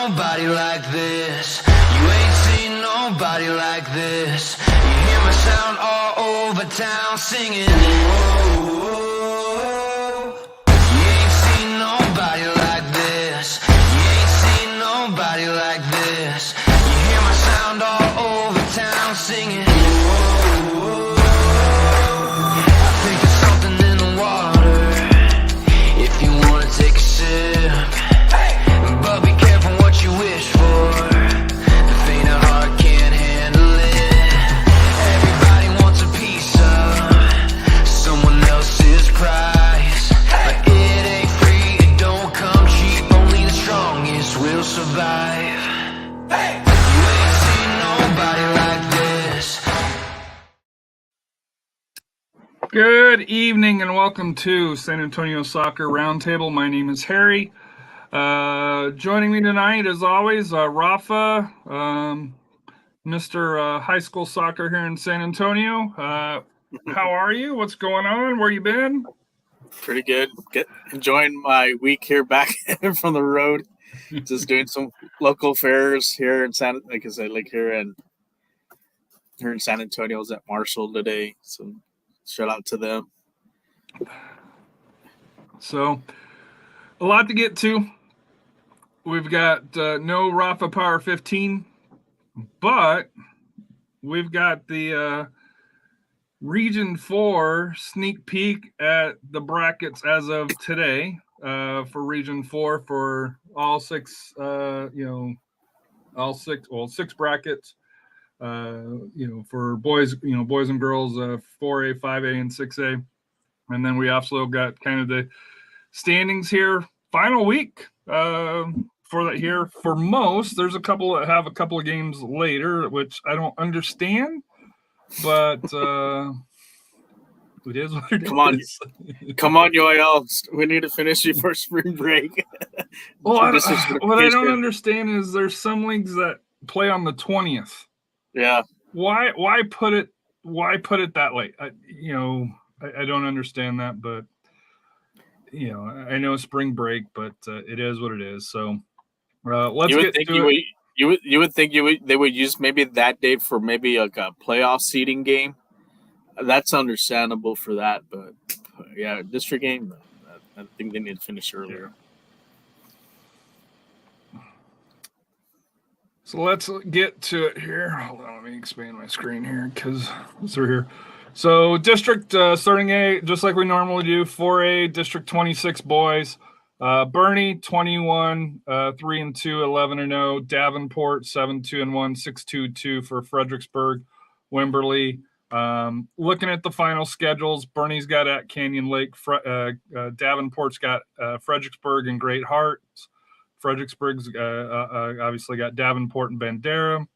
nobody like this. You ain't seen nobody like this. You hear my sound all over town singing. Whoa. You ain't seen nobody like this. You ain't seen nobody like this. You hear my sound all over town singing. Whoa. I think there's something in the water. If you wanna take a sip, but be careful what you wish for. The faint of heart can't handle it. Everybody wants a piece of someone else's prize, but it ain't free, it don't come cheap. Only the strongest will survive. You ain't seen nobody like this. Good evening and welcome to San Antonio Soccer Roundtable. My name is Harry. Joining me tonight, as always, Rafa, Mr. High School Soccer here in San Antonio. How are you? What's going on? Where you been? Pretty good. Enjoying my week here back from the road. Just doing some local fairs here in San Antonio. I was at Marshall today, so shout out to them. So, a lot to get to. We've got no Rafa Power 15, but we've got the Region 4 sneak peek at the brackets as of today for Region 4 for all six brackets. For boys, boys and girls, 4A, 5A, and 6A. And then we also got kind of the standings here. Final week for that here. For most, there's a couple that have a couple of games later, which I don't understand, but it is what it is. Come on, UIL. We need to finish before spring break. Well, what I don't understand is there's some leagues that play on the 20th. Yeah. Why put it that late? I don't understand that, but I know spring break, but it is what it is. So let's get to it. You would think they would use maybe that day for maybe like a playoff seeding game. That's understandable for that, but yeah, district game, I think they need to finish earlier. So let's get to it here. Hold on, let me expand my screen here because we're here. So district starting A, just like we normally do, 4A, District 26 boys. Bernie, 21, 3-2, 11-0. Davenport, 7-2-1, 6-2-2 for Fredericksburg. Wimberley. Looking at the final schedules, Bernie's got at Canyon Lake. Davenport's got Fredericksburg and Great Hearts. Fredericksburg's obviously got Davenport and Bandera,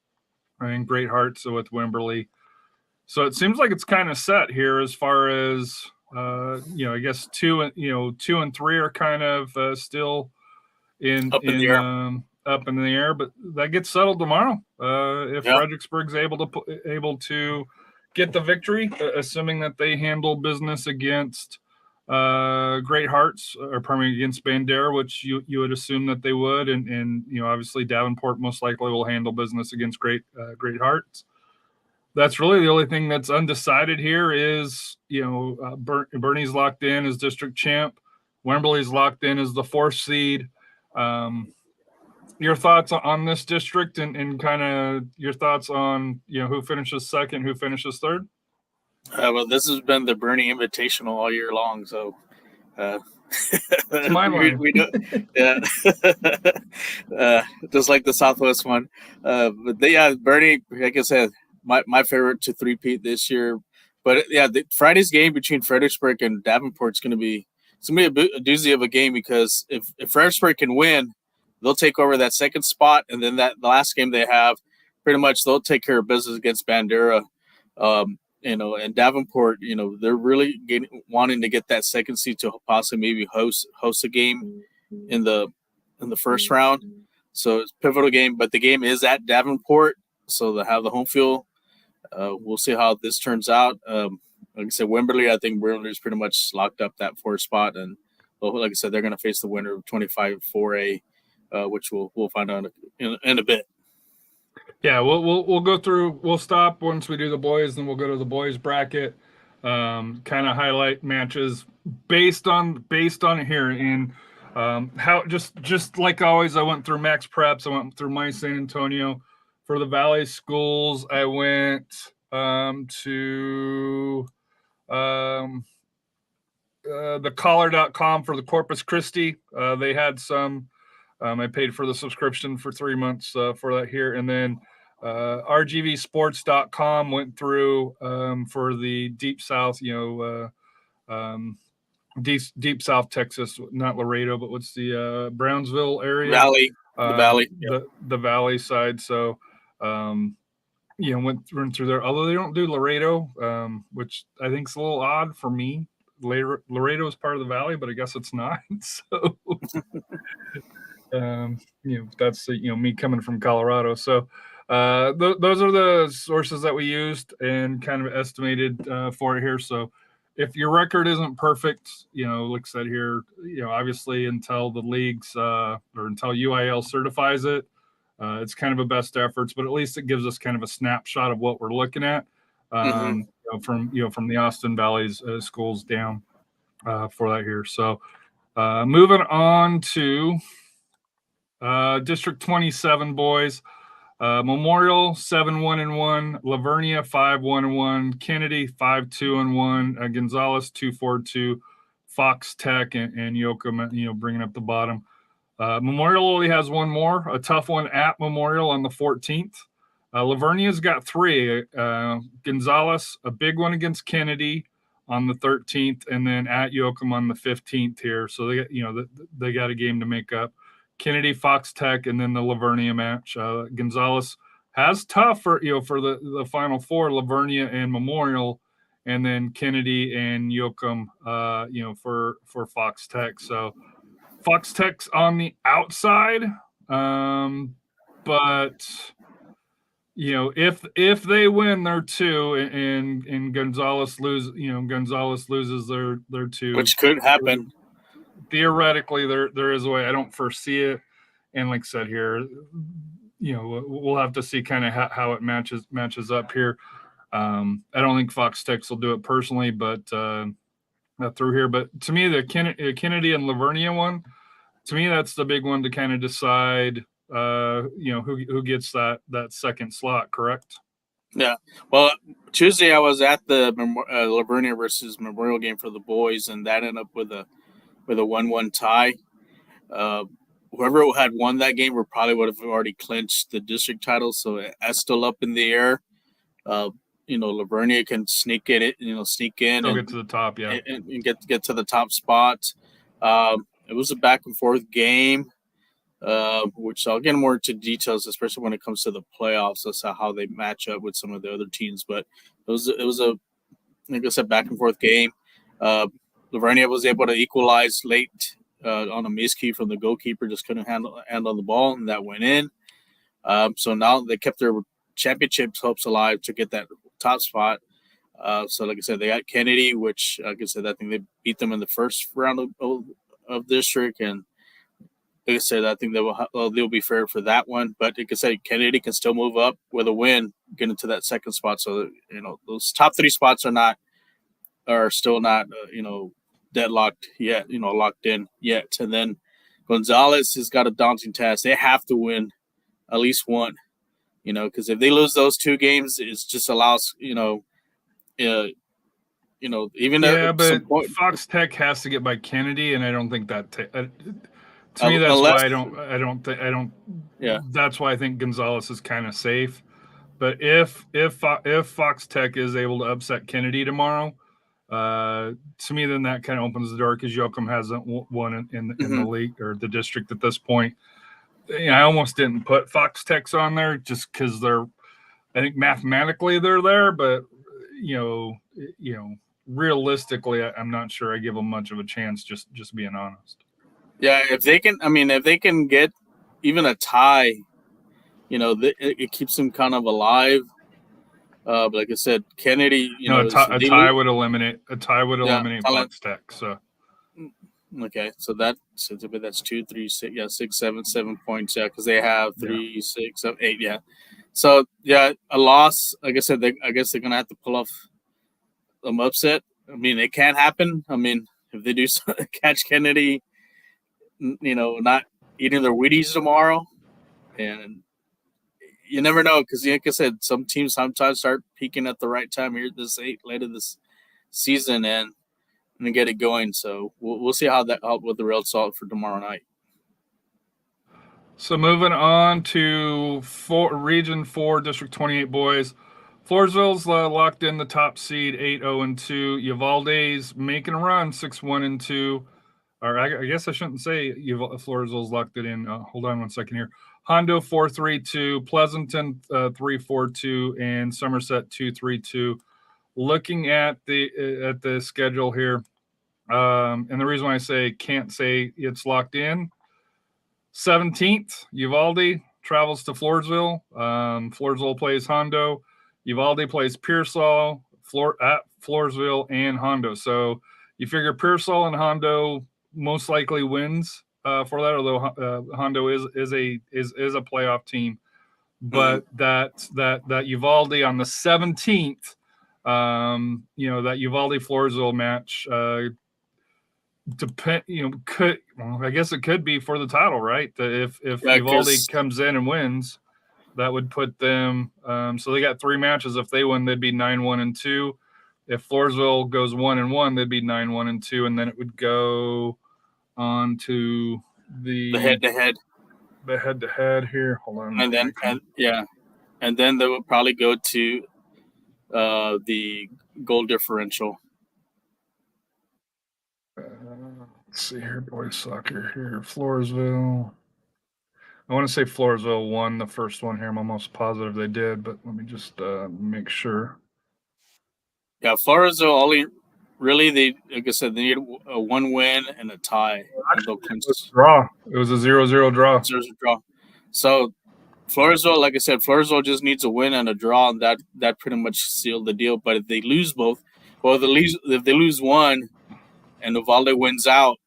and Great Hearts with Wimberley. So it seems like it's kind of set here as far as I guess 2 and 3 are kind of still up in the air, but that gets settled tomorrow if Fredericksburg's able to get the victory, assuming that they handle business against Great Hearts, or probably against Bandera, which you would assume that they would, and obviously Davenport most likely will handle business against Great Hearts. That's really the only thing that's undecided here is Bernie's locked in as district champ, Wembley's locked in as the 4th seed. Your thoughts on this district and kind of your thoughts on who finishes second, who finishes third? Well, this has been the Bernie Invitational all year long, so it's my line. we do, yeah, just like the Southwest one. But Bernie, like I said, my favorite to three-peat this year. But Friday's game between Fredericksburg and Davenport is going to be a doozy of a game, because if Fredericksburg can win, they'll take over that second spot, and then the last game they have, pretty much they'll take care of business against Bandera. And Davenport, they're really wanting to get that second seed to possibly maybe host a game in the first round. So it's a pivotal game, but the game is at Davenport, so they have the home field. We'll see how this turns out. Like I said, Wimberley, I think Wimberley's pretty much locked up that 4th spot, and like I said, they're going to face the winner of 25 4A which we'll find out in a bit. Yeah, we'll go through. We'll stop once we do the boys, then we'll go to the boys bracket. Kind of highlight matches based on it here. And how just like always, I went through Max Preps. I went through my San Antonio. For the Valley schools, I went to the collar.com for the Corpus Christi. They had some. I paid for the subscription for 3 months for that here. And then rgvsports.com went through for the Deep South, deep South Texas, not Laredo, but what's the Brownsville area? Valley, the Valley. The Valley side. So, went through there. Although they don't do Laredo, which I think is a little odd for me. Laredo is part of the Valley, but I guess it's not. So, that's me coming from Colorado. So, those are the sources that we used and kind of estimated for it here. So, if your record isn't perfect, like I said here, obviously until the leagues or until UIL certifies it, it's kind of a best efforts, but at least it gives us kind of a snapshot of what we're looking at from the Austin Valley's schools down for that here. So moving on to District 27 boys. Memorial 7-1-1, Lavernia 5-1-1, Kennedy 5-2-1, Gonzales 2-4-2, Fox Tech and Yoakum, bringing up the bottom. Memorial only has one more, a tough one at Memorial on the 14th. Lavernia's got 3. Gonzales, a big one against Kennedy on the 13th, and then at Yoakum on the 15th here. So they got a game to make up. Kennedy, Fox Tech, and then the Lavernia match. Gonzales has tough for the Final Four, Lavernia and Memorial, and then Kennedy and Yoakum, for Fox Tech. So Fox Tech's on the outside, but if they win their 2 and Gonzales loses their 2, which could happen. Theoretically, there is a way. I don't foresee it, and like I said here, we'll have to see kind of how it matches up here. I don't think Fox Tech will do it personally, but not through here. But to me, the Kennedy and Lavernia one, to me, that's the big one to kind of decide, who gets that second slot. Correct? Yeah. Well, Tuesday I was at the Lavernia versus Memorial game for the boys, and that ended up with a 1-1 tie. Whoever had won that game probably would have already clinched the district title. So that's still up in the air. Lavernia can sneak in, Still get to the top, yeah, and get to the top spot. It was a back and forth game, which I'll get more into details, especially when it comes to the playoffs. That's how they match up with some of the other teams. But it was a, like I said, back and forth game. Lavernia was able to equalize late on a miskey from the goalkeeper, just couldn't handle the ball, and that went in. So now they kept their championship hopes alive to get that top spot. So like I said, they got Kennedy, which, like I said, I think they beat them in the first round of district, and like I said, I think they'll be fair for that one. But like I said, Kennedy can still move up with a win, get into that second spot. So those top 3 spots are still not deadlocked yet, locked in yet. And then Gonzales has got a daunting task. They have to win at least one, because if they lose those 2 games, it just allows, even but Fox Tech has to get by Kennedy, and I don't think that. To me, that's why I don't. Yeah. That's why I think Gonzales is kind of safe. But if Fox Tech is able to upset Kennedy tomorrow, to me, then that kind of opens the door, because Yoakum hasn't won in the league or the district at this point. I almost didn't put Fox Tech's on there just because I think mathematically they're there, but realistically, I'm not sure I give them much of a chance. Just being honest. Yeah, if they can get even a tie, it keeps them kind of alive. But like I said, Kennedy, a tie would eliminate Fox Tech. So Okay, so that's 2, 3, 6, 6, 7 points. Yeah, because they have 3, 6, 7, 8. Yeah, so yeah, a loss. Like I said, I guess they're gonna have to pull off an upset. I mean, it can happen. I mean, if they do catch Kennedy, not eating their Wheaties tomorrow, and you never know because, like I said, some teams sometimes start peaking at the right time here later this season and get it going. So we'll see what the result for tomorrow night. So moving on to Region 4, District 28 boys. Floresville's locked in the top seed, 8-0-2. Uvalde's making a run, 6-1-2. Or I guess I shouldn't say Floresville's locked it in. Hold on one second here. Hondo 4-3-2, Pleasanton 3-4-2, and Somerset 2-3-2. Looking at the schedule here, and the reason why I can't say it's locked in. 17th, Uvalde travels to Floresville. Floresville plays Hondo. Uvalde plays Pearsall at Floresville and Hondo. So you figure Pearsall and Hondo most likely wins for that, although Hondo is a playoff team. But that Uvalde on the 17th, that Uvalde Floresville match I guess it could be for the title, right? If Uvalde comes in and wins, that would put them. So they got 3 matches. If they win, they'd be 9-1-2. If Floresville goes 1-1, they'd be 9-1-2, and then it would go on to the head-to-head. The head-to-head here. Hold on. And then they would probably go to the goal differential. Let's see here, boys soccer here. Floresville. I want to say Floresville won the first one here. I'm almost positive they did, but let me just make sure. Yeah, Floresville only really like I said, they need a 1 win and a tie. Actually, it was a draw. It was a 0-0 draw. 0-0 draw. So Floresville, like I said, Floresville just needs a win and a draw, and that pretty much sealed the deal. But if they lose both, if they lose one, and Uvalde wins out,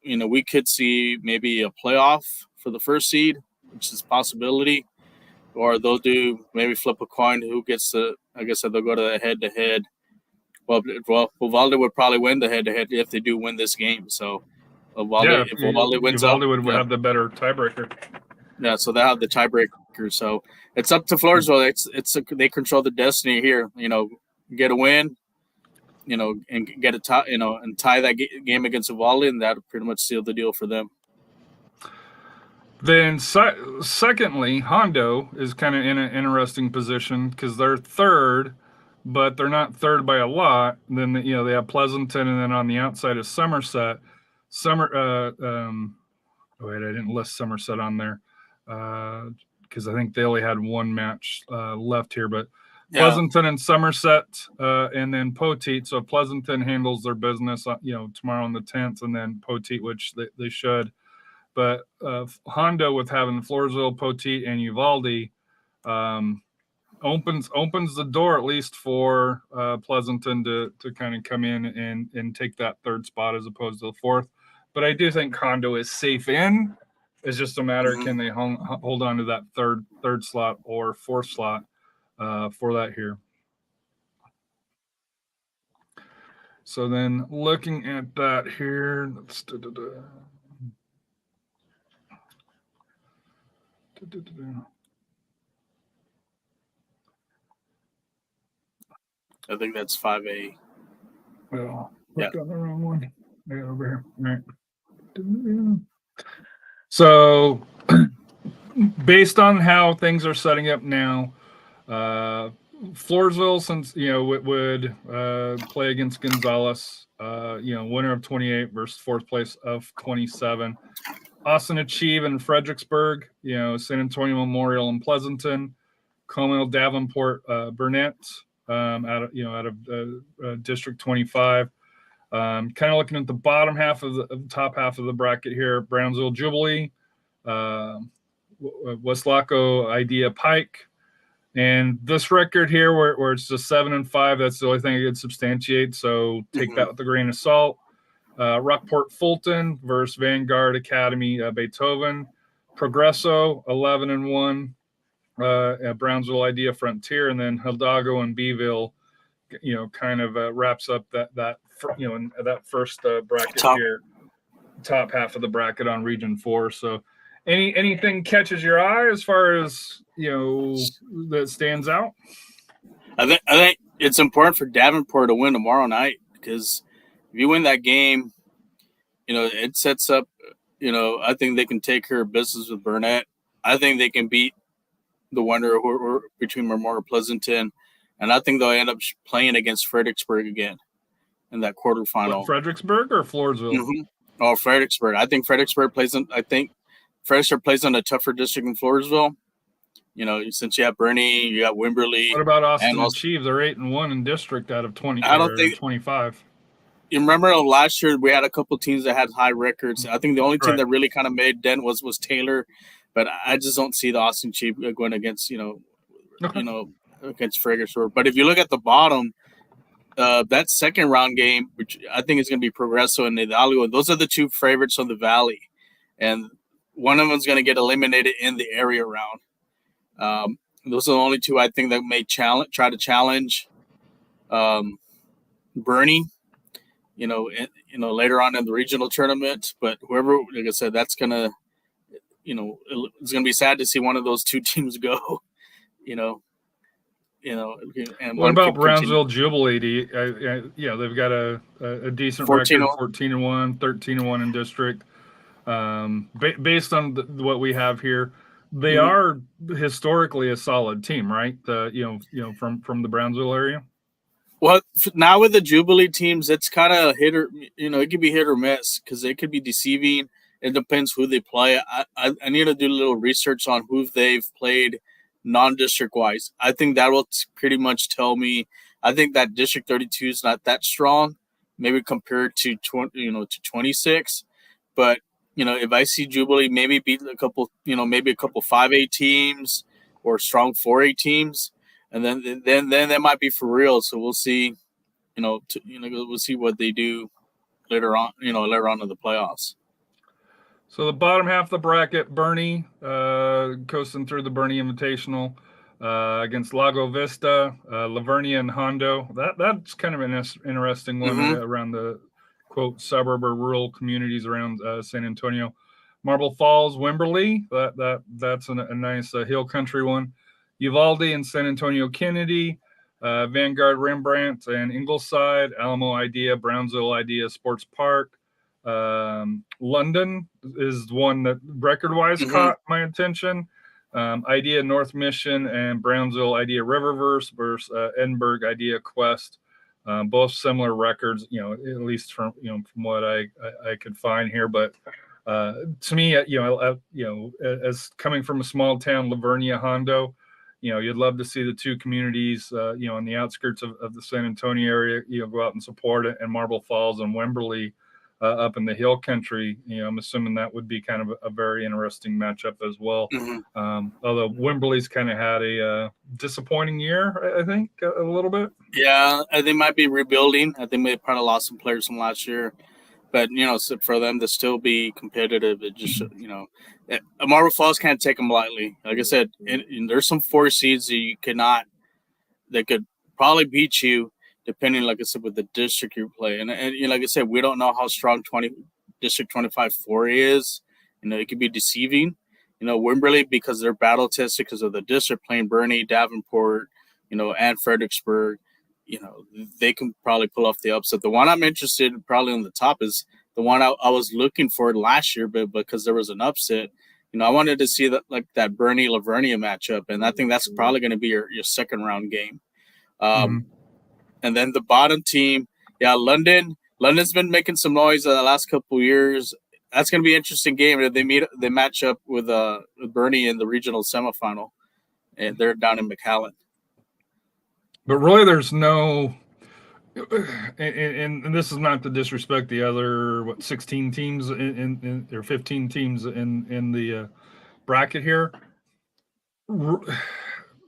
we could see maybe a playoff for the first seed, which is a possibility, or they'll maybe flip a coin who gets the. Like I said, they'll go to the head-to-head. Well, Uvalde would probably win the head-to-head if they do win this game. So, if Uvalde wins out, Uvalde would have the better tiebreaker. Yeah, so they have the tiebreaker. So it's up to Floresville. They control the destiny here. Get a win. And get a tie. And tie that game against Uvalde, and that pretty much sealed the deal for them. Then, secondly, Hondo is kind of in an interesting position because they're third, but they're not third by a lot. Then they have Pleasanton, and then on the outside is Somerset. I didn't list Somerset on there because I think they only had 1 match left here, but. Yeah. Pleasanton and Somerset, and then Poteet. So Pleasanton handles their business, tomorrow on the 10th, and then Poteet, which they should. But Hondo, with having Floresville, Poteet, and Uvalde, opens the door at least for Pleasanton to kind of come in and take that 3rd spot as opposed to the 4th. But I do think Hondo is safe in. It's just a matter can they hold on to that third slot or 4th slot. For that here. So then looking at that here, I think that's 5A. Well, looked on the wrong one. I got over here. All right. So based on how things are setting up now, Floresville, since would play against Gonzales, winner of 28 versus 4th place of 27. Austin Achieve and Fredericksburg, San Antonio Memorial and Pleasanton, Como Davenport, Burnett, out of District 25. Kind of looking at the bottom half of the top half of the bracket here: Brownsville Jubilee, West Laco Idea Pike. And this record here, where it's just 7-5, that's the only thing I could substantiate. So take that with a grain of salt. Rockport Fulton versus Vanguard Academy Beethoven. Progresso 11-1. Brownsville Idea Frontier, and then Hidalgo and Beeville, kind of wraps up that first bracket here, top half of the bracket on Region 4. So, anything catches your eye as far as that stands out? I think it's important for Davenport to win tomorrow night, because if you win that game, it sets up. I think they can take care of business with Burnett. I think they can beat the winner between Memorial Pleasanton, and I think they'll end up playing against Fredericksburg again in that quarterfinal. What, Fredericksburg or Floresville? Mm-hmm. Oh, Fredericksburg. I think Fredericksburg plays on a tougher district in Floresville. Since you have Bernie, you got Wimberley. What about Austin and Chief? They're 8-1 in district out of 20. I don't think 25. You remember last year we had a couple teams that had high records. I think the only team that really kind of made dent was Taylor. But I just don't see the Austin Chief going against, against Fredericksburg. But if you look at the bottom, that second round game, which I think is going to be Progresso and Hidalgo, those are the two favorites of the Valley. And one of them is going to get eliminated in the area round. Those are the only two I think that may try to challenge Bernie, later on in the regional tournament. But whoever, like I said, that's going to, it's going to be sad to see one of those two teams go, And what about Brownsville Jubilee? They've got a decent record, 14-1, 13-1 in district. Based on what we have here, they are historically a solid team, right? From the Brownsville area. Well, now with the Jubilee teams, it's kind of it could be hit or miss, because they could be deceiving. It depends who they play. I need to do a little research on who they've played non-district wise. I think that will pretty much tell me. I think that District 32 is not that strong, maybe compared to 26. But if I see Jubilee maybe beat a couple 5A teams or strong 4A teams, and then that might be for real. So we'll see. We'll see what they do later on. Later on in the playoffs. So the bottom half of the bracket, Bernie coasting through the Bernie Invitational against Lago Vista, Lavernia, and Hondo. That's kind of an interesting one around the quote suburb or rural communities around San Antonio. Marble Falls, Wimberley. That's a nice hill country one. Uvalde and San Antonio Kennedy, Vanguard Rembrandt and Ingleside, Alamo Idea, Brownsville Idea Sports Park. London is one that record-wise caught my attention. Idea North Mission and Brownsville Idea Riververse versus Edinburgh Idea Quest. Both similar records, at least from what I could find here. But to me, as coming from a small town, Lavernia, Hondo, you'd love to see the two communities, on the outskirts of the San Antonio area, go out and support it, and Marble Falls and Wimberley up in the hill country. I'm assuming that would be kind of a very interesting matchup as well. Although Wimberley's kind of had a disappointing year, I think, a little bit. Yeah, they might be rebuilding. I think they probably lost some players from last year. But, for them to still be competitive, it just, Marble Falls can't take them lightly. Like I said, there's some 4 seeds that could probably beat you, depending, like I said, with the district you play. And like I said, we don't know how strong District 25 4A is. It could be deceiving. Wimberley, because they're battle tested because of the district playing Bernie, Davenport, and Fredericksburg. They can probably pull off the upset. The one I'm interested in probably on the top is the one I was looking for last year, but because there was an upset, I wanted to see that Bernie Lavernia matchup, and I think that's probably going to be your second round game. And then the bottom team, London's been making some noise the last couple of years. That's going to be an interesting game. They match up with Bernie in the regional semifinal, and they're down in McAllen. But really, there's no, and this is not to disrespect the other 16 teams or 15 teams in the bracket here.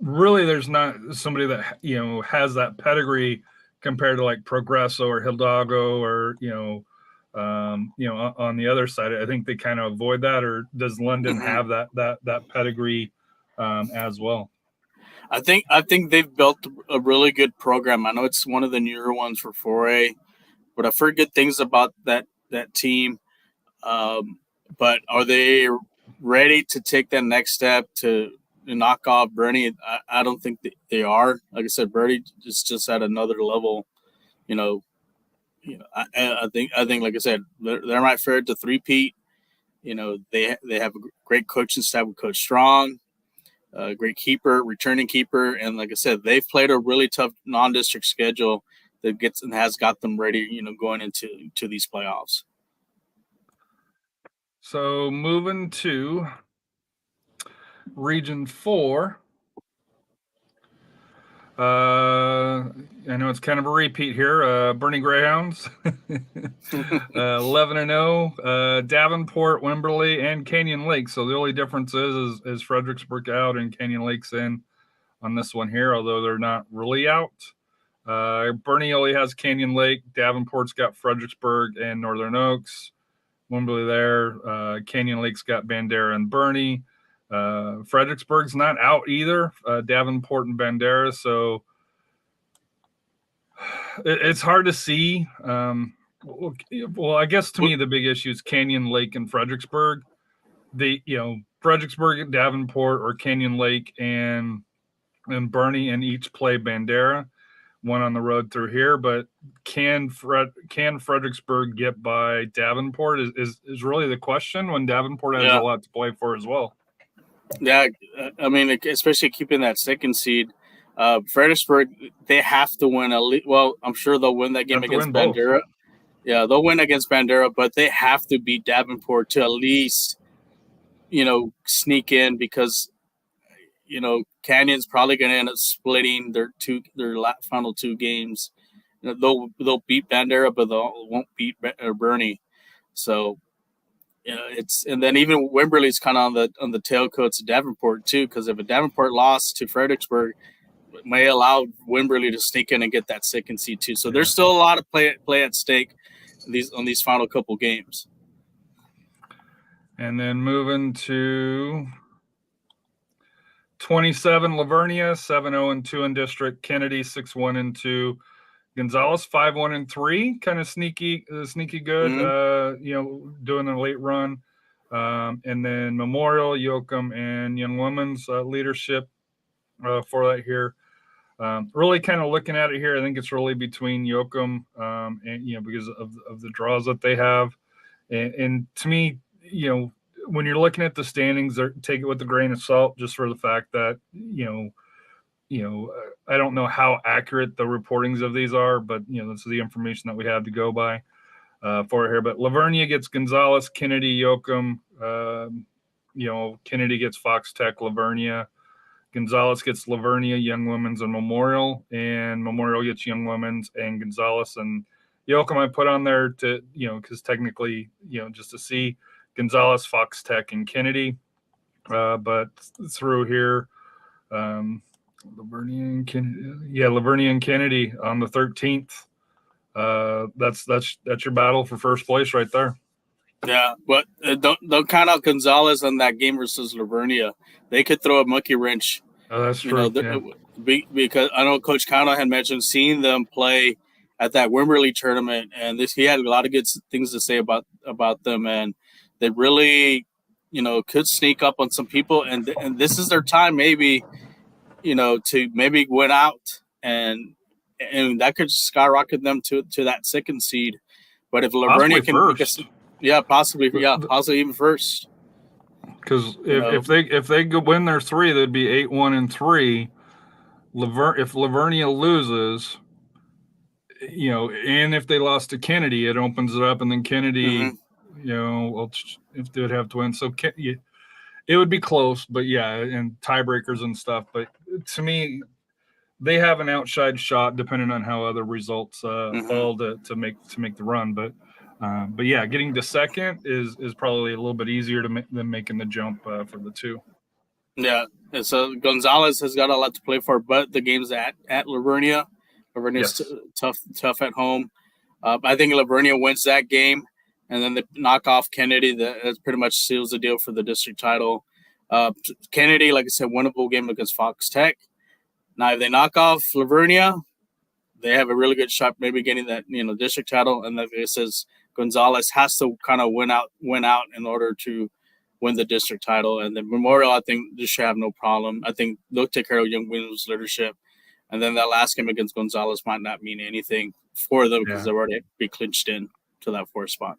Really, there's not somebody that has that pedigree compared to like Progresso or Hidalgo or On the other side, I think they kind of avoid that. Or does London have that pedigree as well? I think they've built a really good program. I know it's one of the newer ones for 4A, but I've heard good things about that team. But are they ready to take that next step to knock off Bernie? I don't think they are. Like I said, Bernie is just at another level. I think like I said, they're my favorite to three-peat. They have a great coaching staff with Coach Strong, great keeper, returning keeper, and like I said, they've played a really tough non-district schedule that has got them ready. Going into these playoffs. So moving to Region 4. I know it's kind of a repeat here. Bernie Greyhounds, 11-0. Davenport, Wimberley, and Canyon Lake. So the only difference is Fredericksburg out and Canyon Lake's in on this one here, although they're not really out. Bernie only has Canyon Lake. Davenport's got Fredericksburg and Northern Oaks. Wimberley there. Canyon Lake's got Bandera and Bernie. Fredericksburg's not out either. Davenport and Bandera, so it's hard to see. Well, I guess to me the big issue is Canyon Lake and Fredericksburg. Fredericksburg and Davenport, or Canyon Lake and Bernie, and each play Bandera, one on the road through here. But can Fredericksburg get by Davenport is really the question, when Davenport has a lot to play for as well. Yeah, I mean, especially keeping that second seed. Fredericksburg, they have to win well, I'm sure they'll win that game against Bandera. Yeah, they'll win against Bandera, but they have to beat Davenport to at least, sneak in, because, Canyon's probably going to end up splitting their final two games. They'll beat Bandera, but they won't beat Bernie. So, and then even Wimberley's kind of on the tailcoats of Davenport too, because if a Davenport loss to Fredericksburg, it may allow Wimberley to sneak in and get that second seed too. So there's still a lot of play at stake on these final couple games. And then moving to 27, Lavernia, 7-0-2 in district. Kennedy, 6-1-2. Gonzales, 5-1-3, kind of sneaky good. Doing a late run. And then Memorial, Yoakum, and Young Women's leadership for that here. Really kind of looking at it here, I think it's really between Yoakum and because of the draws that they have, and to me, when you're looking at the standings, take it with a grain of salt, just for the fact that I don't know how accurate the reportings of these are, but this is the information that we have to go by for here. But Lavernia gets Gonzales, Kennedy, Yoakum. Kennedy gets Fox Tech, Lavernia. Gonzales gets Lavernia, Young Women's, and Memorial. And Memorial gets Young Women's and Gonzales. And Yoakum I put on there to, because technically, just to see Gonzales, Fox Tech, and Kennedy. But through here, Lavernia and Kennedy on the 13th. That's your battle for first place right there. Yeah, but don't count out Gonzales on that game versus Lavernia. They could throw a monkey wrench. Oh, that's true. Because I know Coach Cano had mentioned seeing them play at that Wimberley tournament, and he had a lot of good things to say about them, and they really, could sneak up on some people, and this is their time, maybe, to maybe win out, and that could skyrocket them to that second seed. But if Lavernia can, possibly even first. Because if they could win their three, they'd be 8-1-3. If Lavernia loses, and if they lost to Kennedy, it opens it up, and then Kennedy, if they would have to win, so it would be close, but and tiebreakers and stuff. But to me, they have an outside shot, depending on how other results fall to make the run. But getting to second is probably a little bit easier than making the jump for the two. Yeah, and so Gonzales has got a lot to play for, but the game's at Lavernia. Lavernia's tough at home. I think Lavernia wins that game. and then they knock off Kennedy. That pretty much seals the deal for the district title. Kennedy, like I said, winnable game against Fox Tech. Now, if they knock off Lavernia, they have a really good shot maybe getting that district title. And like it says, Gonzalez has to kind of win out in order to win the district title. And then Memorial, I think they should have no problem. I think they'll take care of Young Williams' leadership. And then that last game against Gonzalez might not mean anything for them because they're already be clinched in to that 4th spot.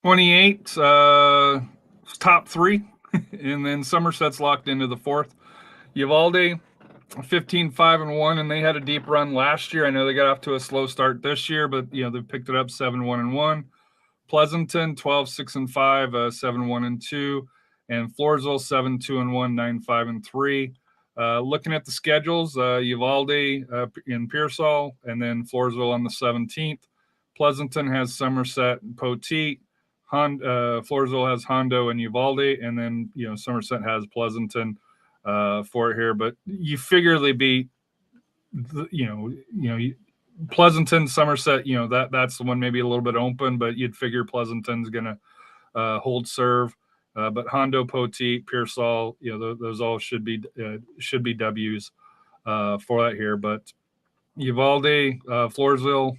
28, top 3, and then Somerset's locked into the 4th. Uvalde, 15-5-1, and they had a deep run last year. I know they got off to a slow start this year, but they picked it up 7-1-1. Pleasanton, 12-6-5, 7-1-2, and Floresville, 7-2-1, 9-5-3. Looking at the schedules, Uvalde in Pearsall, and then Floresville on the 17th. Pleasanton has Somerset and Poteet. Floresville has Hondo and Uvalde, and then Somerset has Pleasanton for it here. But you figure they beat Pleasanton, Somerset. That's the one maybe a little bit open, but you'd figure Pleasanton's gonna hold serve. But Hondo, Poteet, Pearsall, those all should be W's for that here. But Uvalde, Floresville,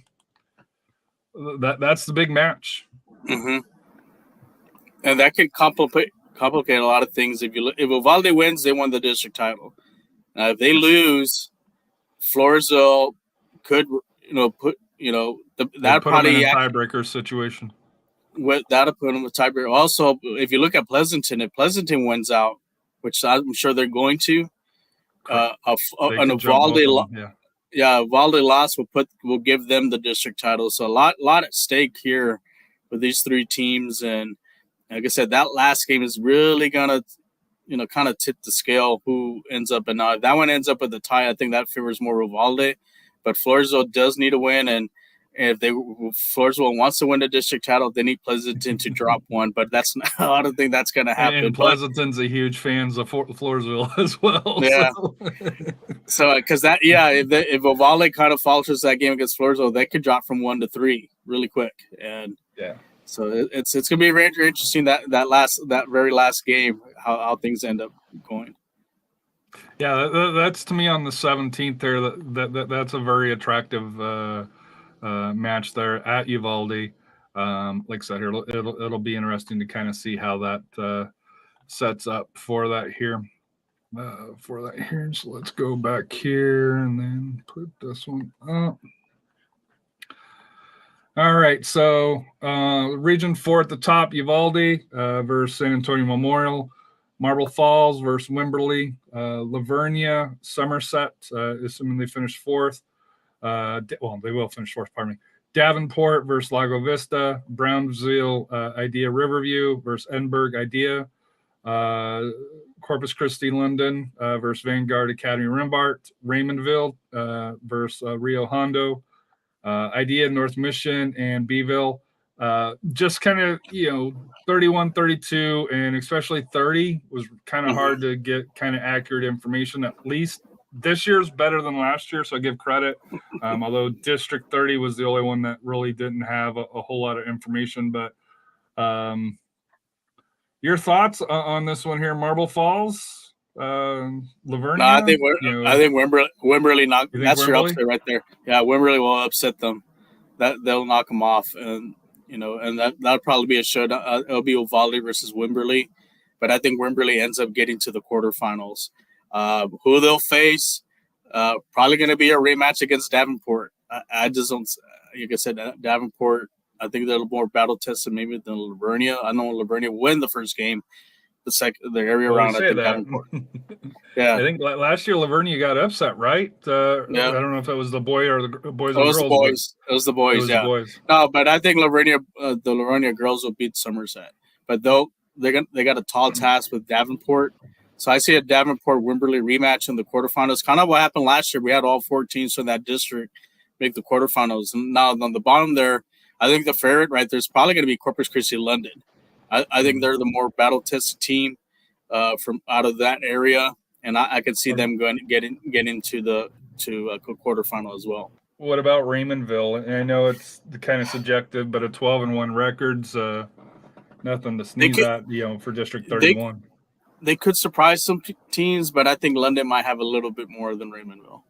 that's the big match. Mm-hmm. And that could complicate a lot of things. If Uvalde wins, they won the district title. Now, if they lose, Floresville could that probably in a tiebreaker situation. That'll put them in a tiebreaker. Also, if you look at Pleasanton, if Pleasanton wins out, which I'm sure they're going to, an Uvalde loss will give them the district title. So a lot at stake here with these 3 teams. And like I said, that last game is really gonna, kind of tip the scale who ends up. And if that one ends up with the tie, I think that favors more Uvalde. But Floresville does need a win, and if Floresville wants to win the district title, they need Pleasanton to drop one. But that's not, I don't think that's going to happen. And Pleasanton's a huge fan of Floresville as well. Yeah. So because if Uvalde kind of falters that game against Floresville, they could drop from 1 to 3 really quick. And so it's going to be very interesting that very last game how things end up going. Yeah, that's to me on the 17th there. That's a very attractive match there at Uvalde. Like I said here, it'll be interesting to kind of see how that sets up for that here. So let's go back here and then put this one up. All right, so Region 4 at the top, Uvalde versus San Antonio Memorial. Marble Falls versus Wimberley. Lavernia, Somerset, assuming they finish 4th. They will finish 4th, pardon me. Davenport versus Lago Vista. Brownsville, Idea Riverview versus Edinburgh, Idea. Corpus Christi, London versus Vanguard Academy Rimbart. Raymondville versus Rio Hondo. Idea, North Mission, and Beeville. Just kind of, 31-32, and especially 30 was kind of hard to get kind of accurate information. At least this year's better than last year, so I give credit. Although District 30 was the only one that really didn't have a whole lot of information. But your thoughts on this one here, Marble Falls, Lavernia? No, I think Wimberley knocked. That's your upset right there. Yeah, Wimberley will upset them. They'll knock them off, and that'll probably be a showdown. It'll be Uvalde versus Wimberley, but I think Wimberley ends up getting to the quarterfinals. Who they'll face? Probably going to be a rematch against Davenport. I just don't. Like I said, Davenport. I think they're more battle tested maybe than Lavernia. I know Lavernia win the first game. The area round, I think Davenport. Yeah, I think last year Lavernia got upset, right? I don't know if it was the boy or the boys or girls. It was the boys. Yeah. No, but I think the Lavernia girls will beat Somerset. But they got a tall task with Davenport. So I see a Davenport-Wimberley rematch in the quarterfinals. Kind of what happened last year. We had all 4 teams from that district make the quarterfinals. And now on the bottom there, I think the favorite right there is probably going to be Corpus Christi London. I think they're the more battle-tested team from out of that area, and I could see them getting into the quarterfinal as well. what about Raymondville? And I know it's kind of subjective, but a 12-1 record's nothing to They sneeze could at, for District they 31. they could surprise some teams, but I think London might have a little bit more than Raymondville.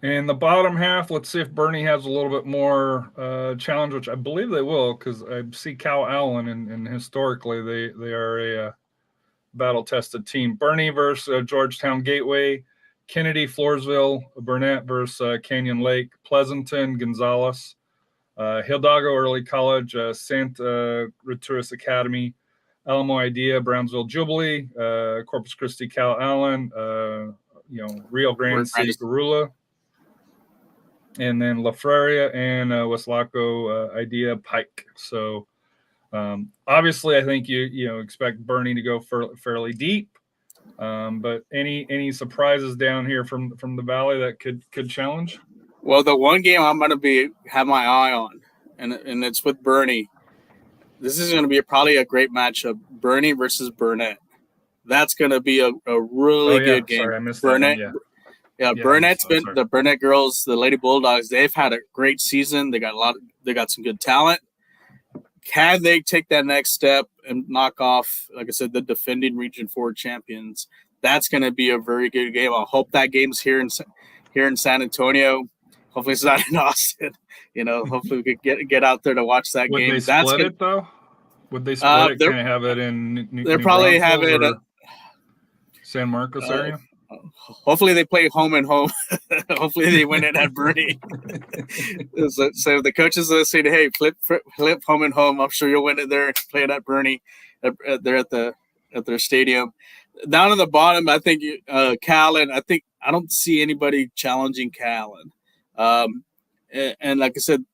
And the bottom half, let's see if Bernie has a little bit more challenge, which I believe they will, because I see Cal Allen, and historically they are a battle-tested team. Bernie versus Georgetown Gateway, Kennedy, Floresville, Burnett versus Canyon Lake, Pleasanton, Gonzales, Hidalgo Early College, Santa Rituris Academy, Alamo Idea, Brownsville Jubilee, Corpus Christi Cal Allen, Rio Grande City Garula, and then La Feria and Westlaco Idea Pike. So obviously, I think you expect Bernie to go fairly deep. But any surprises down here from the valley that could challenge? Well, the one game I'm going to have my eye on, and it's with Bernie. This is going to be probably a great matchup. Bernie versus Burnett. That's going to be a really good game. Sorry, I missed Burnett. that one. Yeah, Burnett's been the Burnett girls, the Lady Bulldogs. They've had a great season. They got some good talent. Can they take that next step and knock off, like I said, the defending Region 4 champions? That's going to be a very good game. I hope that game's here in San Antonio. Hopefully it's not in Austin. Hopefully we could get out there to watch that game. Would they split it though? Would they split it? Can I have it in They'll probably have it at San Marcos area? Hopefully they play home and home. Hopefully they win it at Bernie. So the coaches will say, "Hey, flip home and home. I'm sure you'll win it there. Play it at Bernie. They're at their stadium." Down at the bottom, I think Callan. I don't see anybody challenging Callan. And like I said,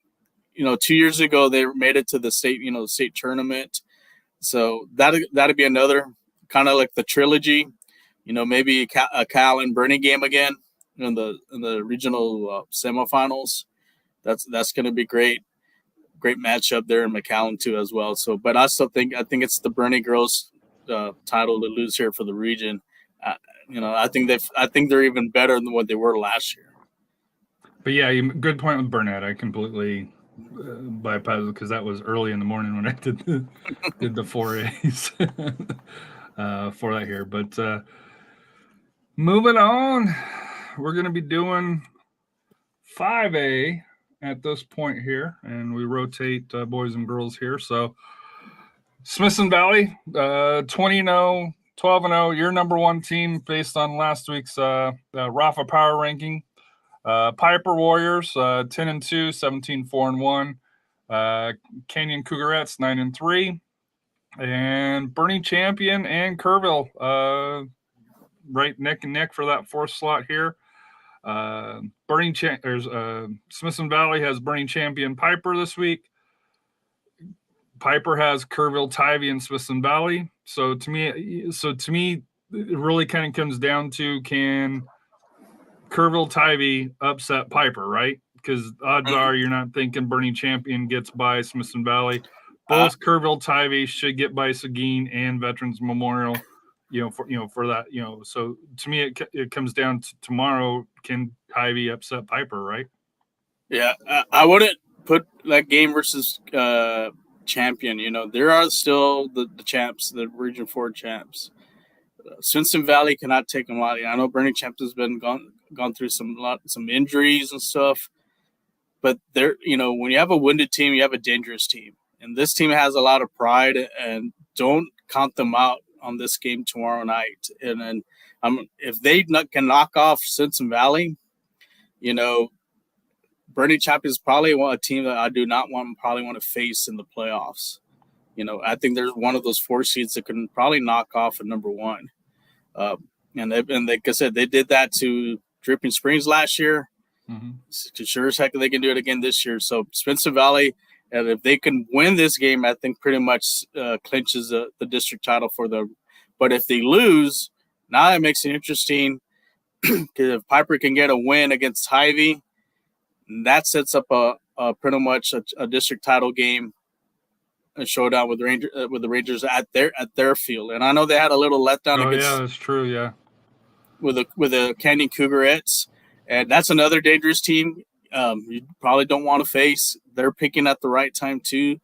2 years ago they made it to the state tournament. So that'd be another kind of like the trilogy. Maybe a Cal and Bernie game again in the regional semifinals. That's going to be great matchup there in McAllen too as well. So, but I think it's the Bernie girls title to lose here for the region. I think they're even better than what they were last year. But yeah, good point with Burnett. I completely bypassed because that was early in the morning when I did the 4As for that here. But moving on, we're going to be doing 5A at this point here, and we rotate boys and girls here. So Smithson Valley, 20-0, 12-0, your number one team based on last week's Rafa Power ranking. Piper Warriors, 10-2, 17-4-1. Canyon Cougarettes, 9-3. And Bernie Champion and Kerrville, right neck and neck for that fourth slot here. Smithson Valley has Bernie Champion Piper this week. Piper has Kerrville, Tivy, and Smithson Valley. So to me, it really kind of comes down to, can Kerrville Tivy upset Piper, right? Because odds are you're not thinking Bernie Champion gets by Smithson Valley. Both Kerrville Tivy should get by Seguin and Veterans Memorial. For that, so to me, it comes down to tomorrow. Can Tivy upset Piper, right? Yeah, I wouldn't put that game versus champion. There are still the champs, the Region 4 champs. Smithson Valley cannot take them out. I know Bernie Champion's been gone through some injuries and stuff, but when you have a wounded team, you have a dangerous team, and this team has a lot of pride. And don't count them out on this game tomorrow night. And then if they can knock off Smithson Valley, Bernie Champion is probably a team that I do not want to face in the playoffs. I think there's one of those 4 seeds that can probably knock off a number 1. And like I said, they did that to Dripping Springs last year. Mm-hmm. Sure as heck they can do it again this year. So Smithson Valley, and if they can win this game, I think pretty much clinches the district title for them. But if they lose, now it makes it interesting, because if Piper can get a win against Tivy, that sets up a pretty much a district title game, a showdown with the Rangers at their field. And I know they had a little letdown against. Yeah, that's true. Yeah, with the Canyon Cougarettes, and that's another dangerous team. You probably don't want to face. They're picking at the right time too.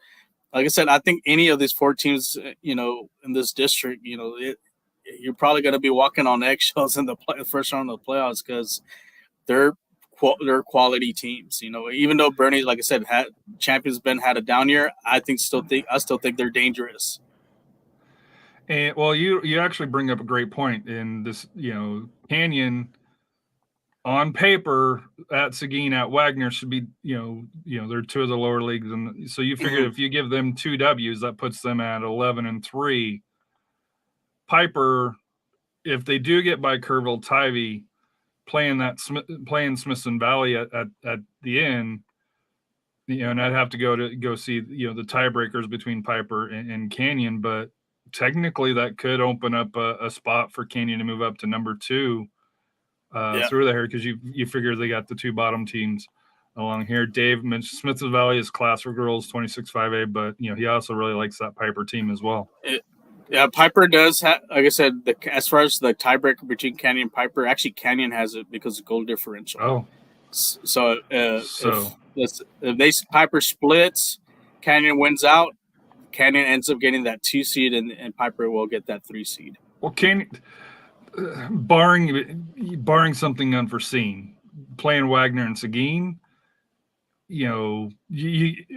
Like I said, I think any of these 4 teams, in this district, you're probably going to be walking on eggshells in the first round of the playoffs because they're quality teams. Even though Bernie, like I said, Champions Ben had a down year, I still think they're dangerous. And well, you actually bring up a great point in this. Canyon on paper at Seguin at Wagner should be they're 2 of the lower leagues, and so you figure if you give them 2 W's, that puts them at 11-3. Piper, if they do get by Kerrville Tivy, playing Smithson Valley at the end, and I'd have to go see the tiebreakers between Piper and Canyon, but technically that could open up a spot for Canyon to move up to number 2 through there, because you figure they got the 2 bottom teams along here. Dave mentioned Smithson Valley is class for girls 26-5A, but he also really likes that Piper team as well. Yeah, Piper does have, like I said, as far as the tiebreaker between Canyon and Piper, actually Canyon has it because of goal differential. Oh, so if Piper splits, Canyon wins out. Canyon ends up getting that 2 seed, and Piper will get that 3 seed. Well, Canyon, barring something unforeseen, playing Wagner and Seguin, you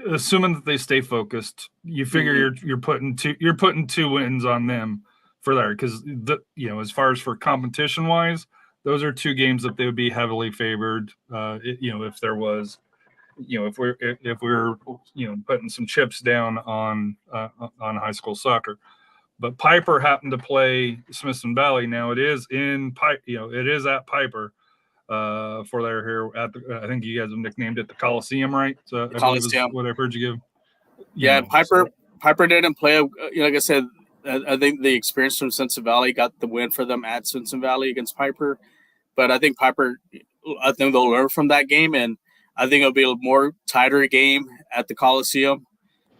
assuming that they stay focused, you figure you're putting 2 wins on them for there, because as far as for competition wise, those are 2 games that they would be heavily favored. If there was, if we're putting some chips down on high school soccer. But Piper happened to play Smithson Valley. Now it is it is at Piper. For their here at I think you guys have nicknamed it the Coliseum, right? So I believe is what I've heard you give. Piper didn't play. Like I said, I think the experience from Smithson Valley got the win for them at Smithson Valley against Piper. But I think they'll learn from that game, and I think it'll be a more tighter game at the Coliseum.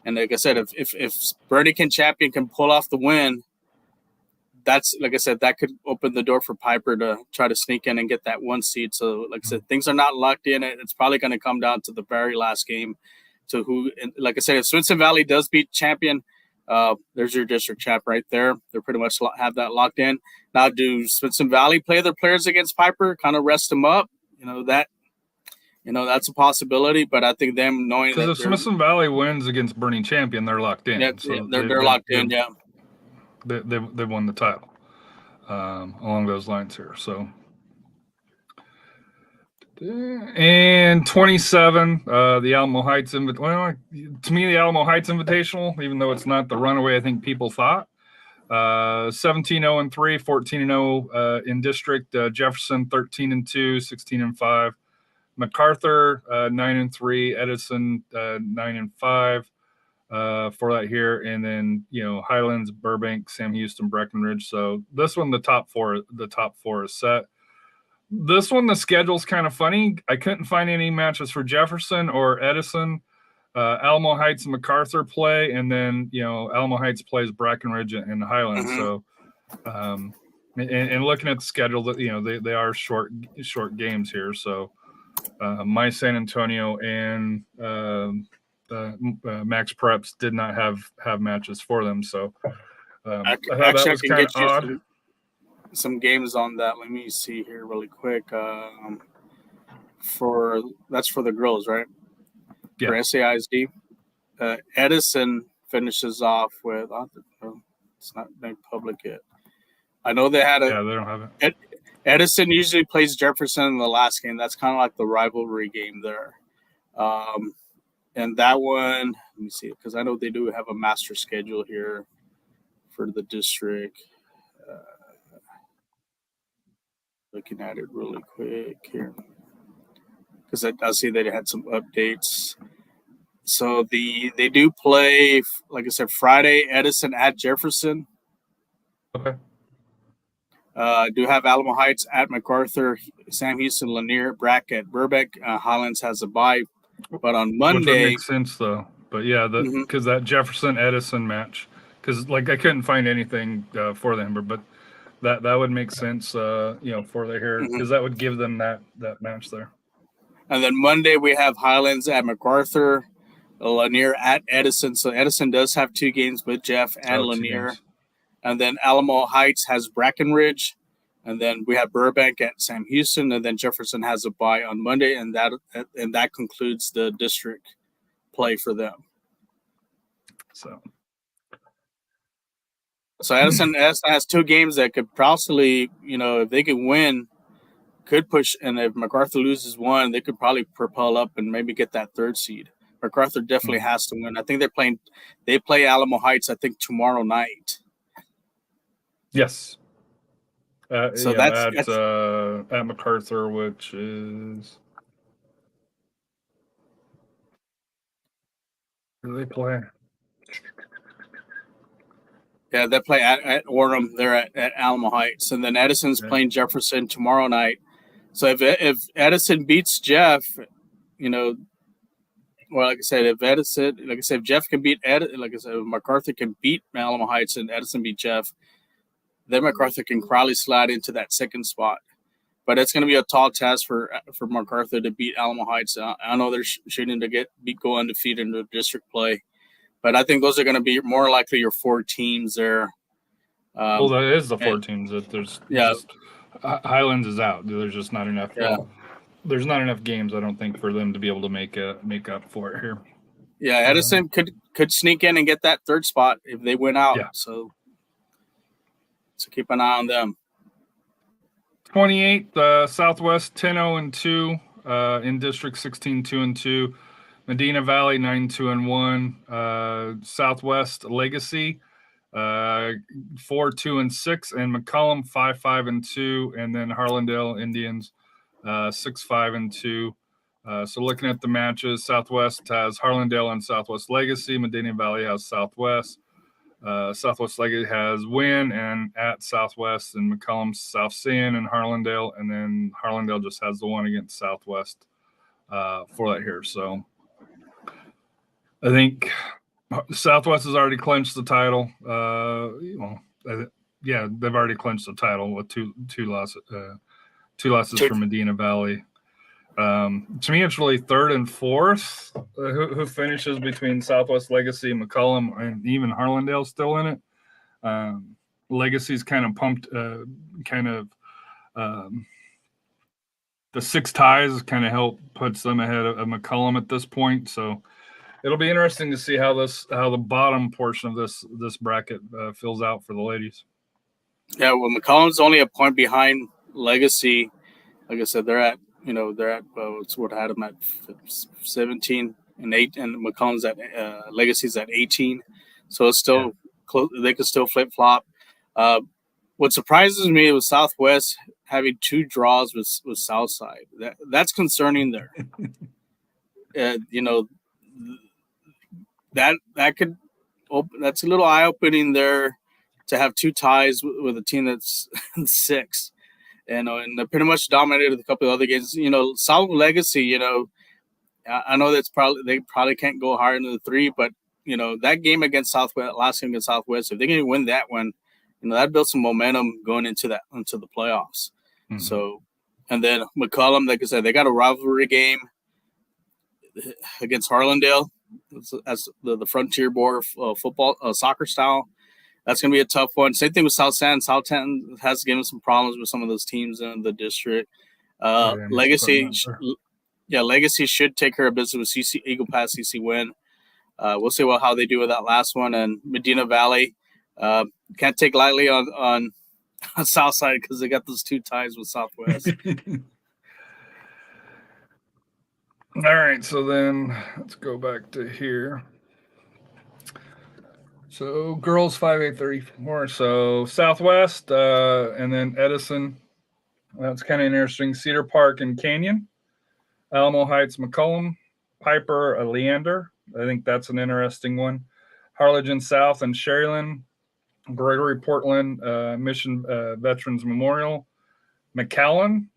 And like I said, if Bernie Champion can pull off the win, that's, like I said, that could open the door for Piper to try to sneak in and get that 1 seed. So, like I said, things are not locked in. It's probably going to come down to the very last game to who. And like I said, if Smithson Valley does beat Champion, there's your district champ right there. They're pretty much have that locked in. Now, do Smithson Valley play their players against Piper, kind of rest them up? That's a possibility, but I think them knowing that if Smithson Valley wins against Bernie Champion, they're locked in. Yeah, so they're locked in. Yeah, they won the title along those lines here. So, and 27, the Alamo Heights to me the Alamo Heights Invitational, even though it's not the runaway I think people thought. 17-0-3, 14-0 in district. Jefferson 13-2, 16-5. MacArthur 9-3, Edison 9-5 for that here, and then Highlands, Burbank, Sam Houston, Breckenridge. So this one, the top four is set. This one, the schedule's kind of funny. I couldn't find any matches for Jefferson or Edison. Alamo Heights and MacArthur play, and then Alamo Heights plays Breckenridge and Highlands. So, and looking at the schedule, that they are short games here. So. My San Antonio and Max Preps did not have matches for them, so I thought that was kind of odd. Some games on that. Let me see here really quick. That's for the girls, right? Yeah. For SAISD, Edison finishes off with. It's not made public yet. I know they had they don't have it. Edison usually plays Jefferson in the last game. That's kind of like the rivalry game there. And that one, let me see, because I know they do have a master schedule here for the district. Looking at it really quick here, because I see they had some updates. So they do play, like I said, Friday, Edison at Jefferson. Okay. Do have Alamo Heights at MacArthur, Sam Houston, Lanier, Brackett, Burbank. Highlands has a bye, but on Monday, which would make sense though. But yeah, because that Jefferson Edison match, because I couldn't find anything for them, but that would make sense. For the here because that would give them that match there. And then Monday we have Highlands at MacArthur, Lanier at Edison. So Edison does have 2 games with Jeff and 2 Lanier. games. And then Alamo Heights has Brackenridge. And then we have Burbank at Sam Houston. And then Jefferson has a bye on Monday. And that concludes the district play for them. So Edison has 2 games that could possibly, if they could win, could push. And if MacArthur loses one, they could probably propel up and maybe get that 3rd seed. MacArthur definitely has to win. I think they play Alamo Heights, I think, tomorrow night. Yes. So that's at MacArthur, which is who do they play? Yeah, they play at Orem. They're at Alamo Heights, and then Edison's playing Jefferson tomorrow night. So if Edison beats Jeff, well, like I said, if Jeff can beat if MacArthur can beat Alamo Heights and Edison beat Jeff, then MacArthur can probably slide into that 2nd spot. But it's going to be a tall task for MacArthur to beat Alamo Heights. I know they're shooting to go undefeated in the district play, but I think those are going to be more likely your 4 teams there. Well, that is the 4 teams that there's. Just, Highlands is out. There's just not enough. Yeah. There's not enough games, I don't think, for them to be able to make up for it here. Yeah, Edison could sneak in and get that 3rd spot if they win out. Yeah. So keep an eye on them. 28, Southwest 10-0-2 in District 16 2-2. Medina Valley 9-2-1. Southwest Legacy 4-2-6, and McCollum 5-5-2, and then Harlandale Indians 6-5-2. So looking at the matches, Southwest has Harlandale and Southwest Legacy. Medina Valley has Southwest. Southwest Legacy has Win and at Southwest, and McCollum South San and Harlandale, and then Harlandale just has the one against Southwest for that here. So I think Southwest has already clinched the title. They've already clinched the title with two losses for Medina Valley. To me, it's really 3rd and 4th who finishes between Southwest Legacy, McCollum, and even Harlandale still in it. Legacy's kind of pumped, the 6 ties kind of puts them ahead of McCollum at this point. So it'll be interesting to see how the bottom portion of this bracket fills out for the ladies. Yeah, well, McCollum's only a point behind Legacy. Like I said, they're at what's what had them at 17 and 8, and McCollum's at Legacy's at 18. So it's still close. They could still flip flop. What surprises me was Southwest having 2 draws with Southside. That's concerning there. That could open. That's a little eye opening there to have 2 ties with a team that's 6. And they pretty much dominated a couple of other games. South Legacy, I know they probably can't go higher than the 3, but that game against Southwest, last game against Southwest, if they can win that one, that builds some momentum going into the playoffs. Mm-hmm. So, and then McCollum, like I said, they got a rivalry game against Harlandale as the Frontier Board football soccer style. That's going to be a tough one. Same thing with South San. South San has given some problems with some of those teams in the district. Legacy should take care of business with Eagle Pass CC win. We'll see how they do with that last one. And Medina Valley can't take lightly on Southside because they got those 2 ties with Southwest. All right, so then let's go back to here. So girls 5A34. So Southwest, and then Edison. That's kind of interesting. Cedar Park and Canyon. Alamo Heights, McCollum. Piper, Leander. I think that's an interesting one. Harlingen South and Sherryland. Gregory Portland, Mission Veterans Memorial. McAllen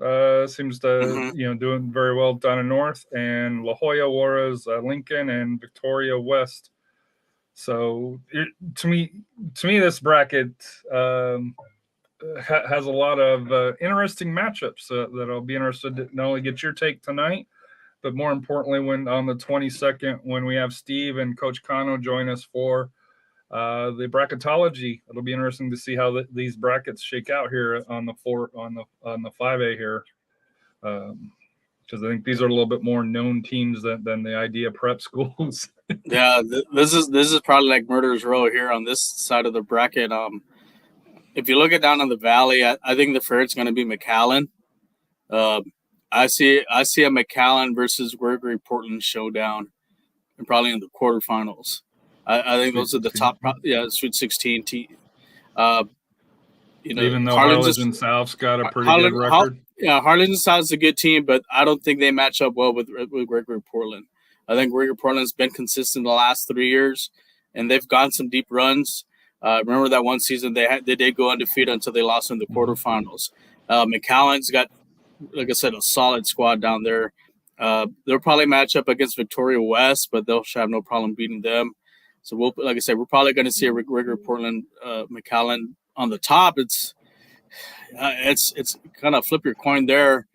seems to doing very well down in North, and La Jolla Juarez, Lincoln, and Victoria West. So to me, this bracket has a lot of interesting matchups that I'll be interested to not only get your take tonight, but more importantly, when on the 22nd, when we have Steve and Coach Kano join us for the bracketology. It'll be interesting to see how these brackets shake out here on the 5A here, because I think these are a little bit more known teams than the idea prep schools. Yeah, this is probably like murderer's row here on this side of the bracket. If you look at down in the valley, I think the favorite's going to be McAllen. I see a McAllen versus Gregory Portland showdown, and probably in the quarterfinals. I think those are the top. Sweet 16. Even though Harlingen South's got a pretty good record. Harlingen South's a good team, but I don't think they match up well with Gregory Portland. I think Gregory Portland's been consistent the last 3 years, and they've gone some deep runs. Remember that one season they did go undefeated until they lost in the quarterfinals. McAllen's got, like I said, a solid squad down there. They'll probably match up against Victoria West, but they'll have no problem beating them. So like I said, we're probably going to see a Gregory Portland, McAllen on the top. It's kind of flip your coin there.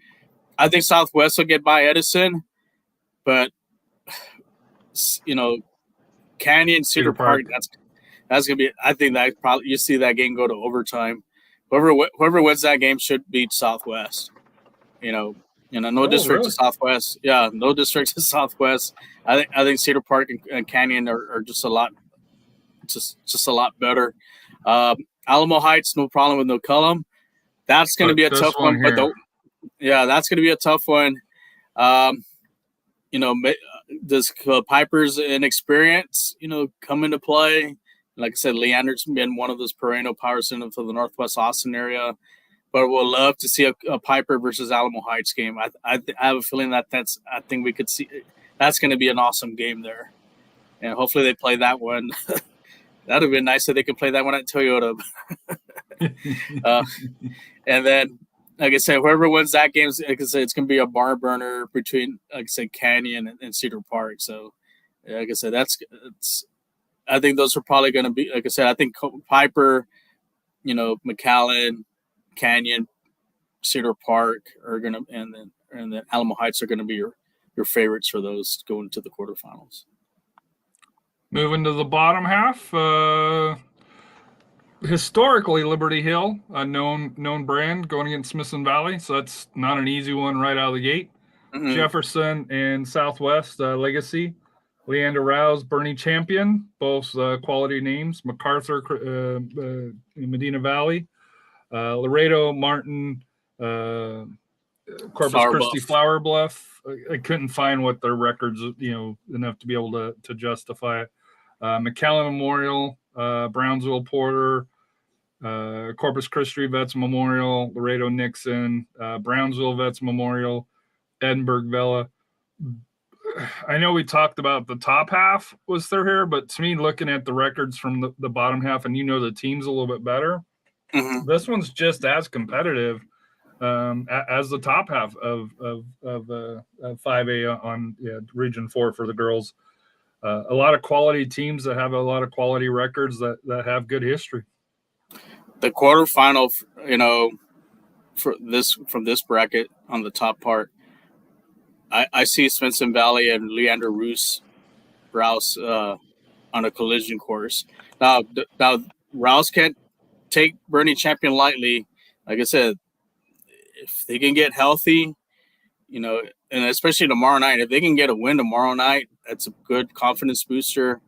I think Southwest will get by Edison, but Canyon, Cedar Park, that's gonna be. I think that probably you see that game go to overtime. Whoever wins that game should beat Southwest. No disrespect to Southwest. Yeah, no disrespect to Southwest. I think Cedar Park and Canyon are just a lot better. Alamo Heights, no problem with McCullum. That's going to be a tough one. That's going to be a tough one. Does Piper's inexperience, come into play? Like I said, Leander's been one of those perennial power centers for the Northwest Austin area. But we'll love to see a Piper versus Alamo Heights game. I have a feeling I think we could see that's going to be an awesome game there, and hopefully they play that one. That'd be nice if they could play that one at Toyota. And then, like I said, whoever wins that game, like I said, it's going to be a barn burner between, like I said, Canyon and Cedar Park. So, like I said, I think those are probably going to be, like I said, I think Piper, McAllen, Canyon, Cedar Park are going to, and then Alamo Heights are going to be your favorites for those going to the quarterfinals. Moving to the bottom half, historically Liberty Hill, a known brand, going against Smithson Valley, so that's not an easy one right out of the gate. Mm-hmm. Jefferson and Southwest Legacy, Leander Rouse, Bernie Champion, both quality names. MacArthur, Medina Valley, Laredo, Martin, Corpus Christi, Flower Bluff. I couldn't find what their records, enough to be able to justify it. McAllen Memorial, Brownsville Porter, Corpus Christi Vets Memorial, Laredo Nixon, Brownsville Vets Memorial, Edinburgh Vela. I know we talked about the top half was through here, but to me, looking at the records from the bottom half, and the teams a little bit better, mm-hmm. This one's just as competitive as the top half of 5A on Region 4 for the girls. A lot of quality teams that have a lot of quality records that have good history. The quarterfinal, from this bracket on the top part, I see Smithson Valley and Leander Rouse on a collision course. Now Rouse can't take Bernie Champion lightly. Like I said, if they can get healthy, and especially tomorrow night, if they can get a win tomorrow night, that's a good confidence booster.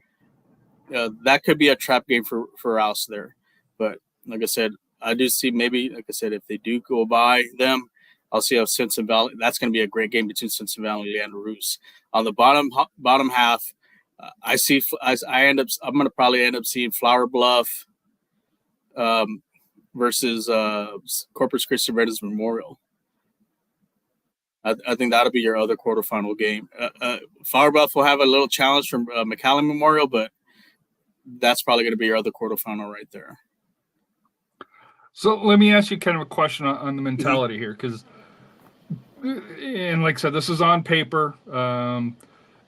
That could be a trap game for Rouse there. But like I said, I do see maybe, like I said, if they do go by them, I'll see how Simpson Valley. That's going to be a great game between Simpson Valley and Leander Rouse. On the bottom half, I'm going to probably end up seeing Flower Bluff versus Corpus Christi Redlands Memorial. I think that'll be your other quarterfinal game. Flower Bluff will have a little challenge from McAllen Memorial, but that's probably going to be your other quarterfinal right there. So let me ask you kind of a question on the mentality mm-hmm. here, because, and like I said, this is on paper.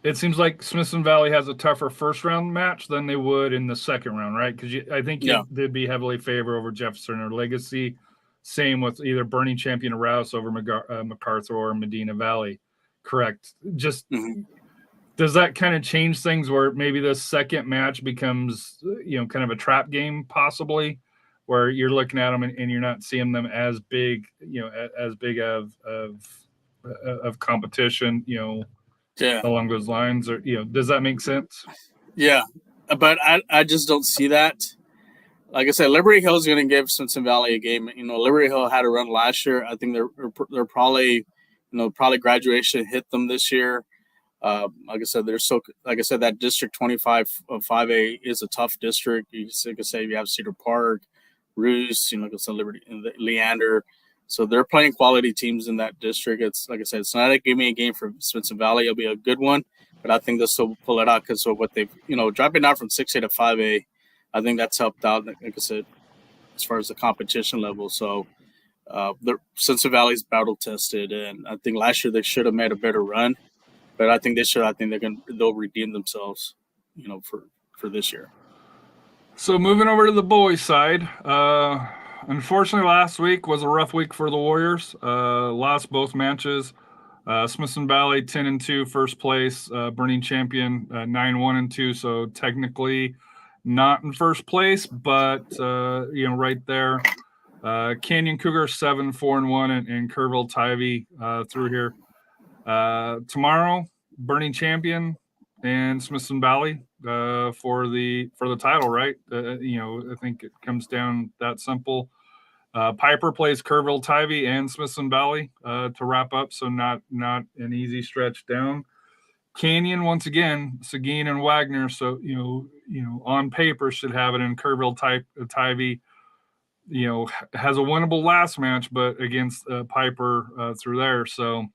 it seems like Smithson Valley has a tougher first round match than they would in the second round, right? Because I think they'd be heavily favored over Jefferson or Legacy. Same with either Burning Champion or Rouse over MacArthur or Medina Valley. Correct. Just does that kind of change things where maybe the second match becomes, kind of a trap game possibly, where you're looking at them and you're not seeing them as big, as big of competition, along those lines, or does that make sense? Yeah, but I just don't see that. Like I said, Liberty Hill is going to give Smithson Valley a game. Liberty Hill had a run last year. I think they're probably, probably graduation hit them this year. Like I said, that District 25 of 5A is a tough district. You could say you have Cedar Park, Roos, Liberty, and Leander. So they're playing quality teams in that district. It's like I said, it's not a give me a game for Smithson Valley. It'll be a good one, but I think they'll still pull it out because of what they've, dropping down from 6A to 5A. I think that's helped out, like I said, as far as the competition level. So the Smithson Valley's battle tested, and I think last year they should have made a better run, but I think this year they'll redeem themselves, for this year. So moving over to the boys' side, unfortunately, last week was a rough week for the Warriors. Lost both matches. Smithson Valley 10-2, first place. Burning Champion 9-1-2. So technically not in first place, but right there. Canyon Cougar 7-4-1, and Kerrville Tivy through here. Tomorrow, Burning Champion and Smithson Valley for the title, right? I think it comes down that simple. Piper plays Kerrville Tivy and Smithson Valley to wrap up, so not an easy stretch down. Canyon, once again, Seguin and Wagner, so on paper should have it in Kerrville Tivy. Has a winnable last match, but against Piper through there. So,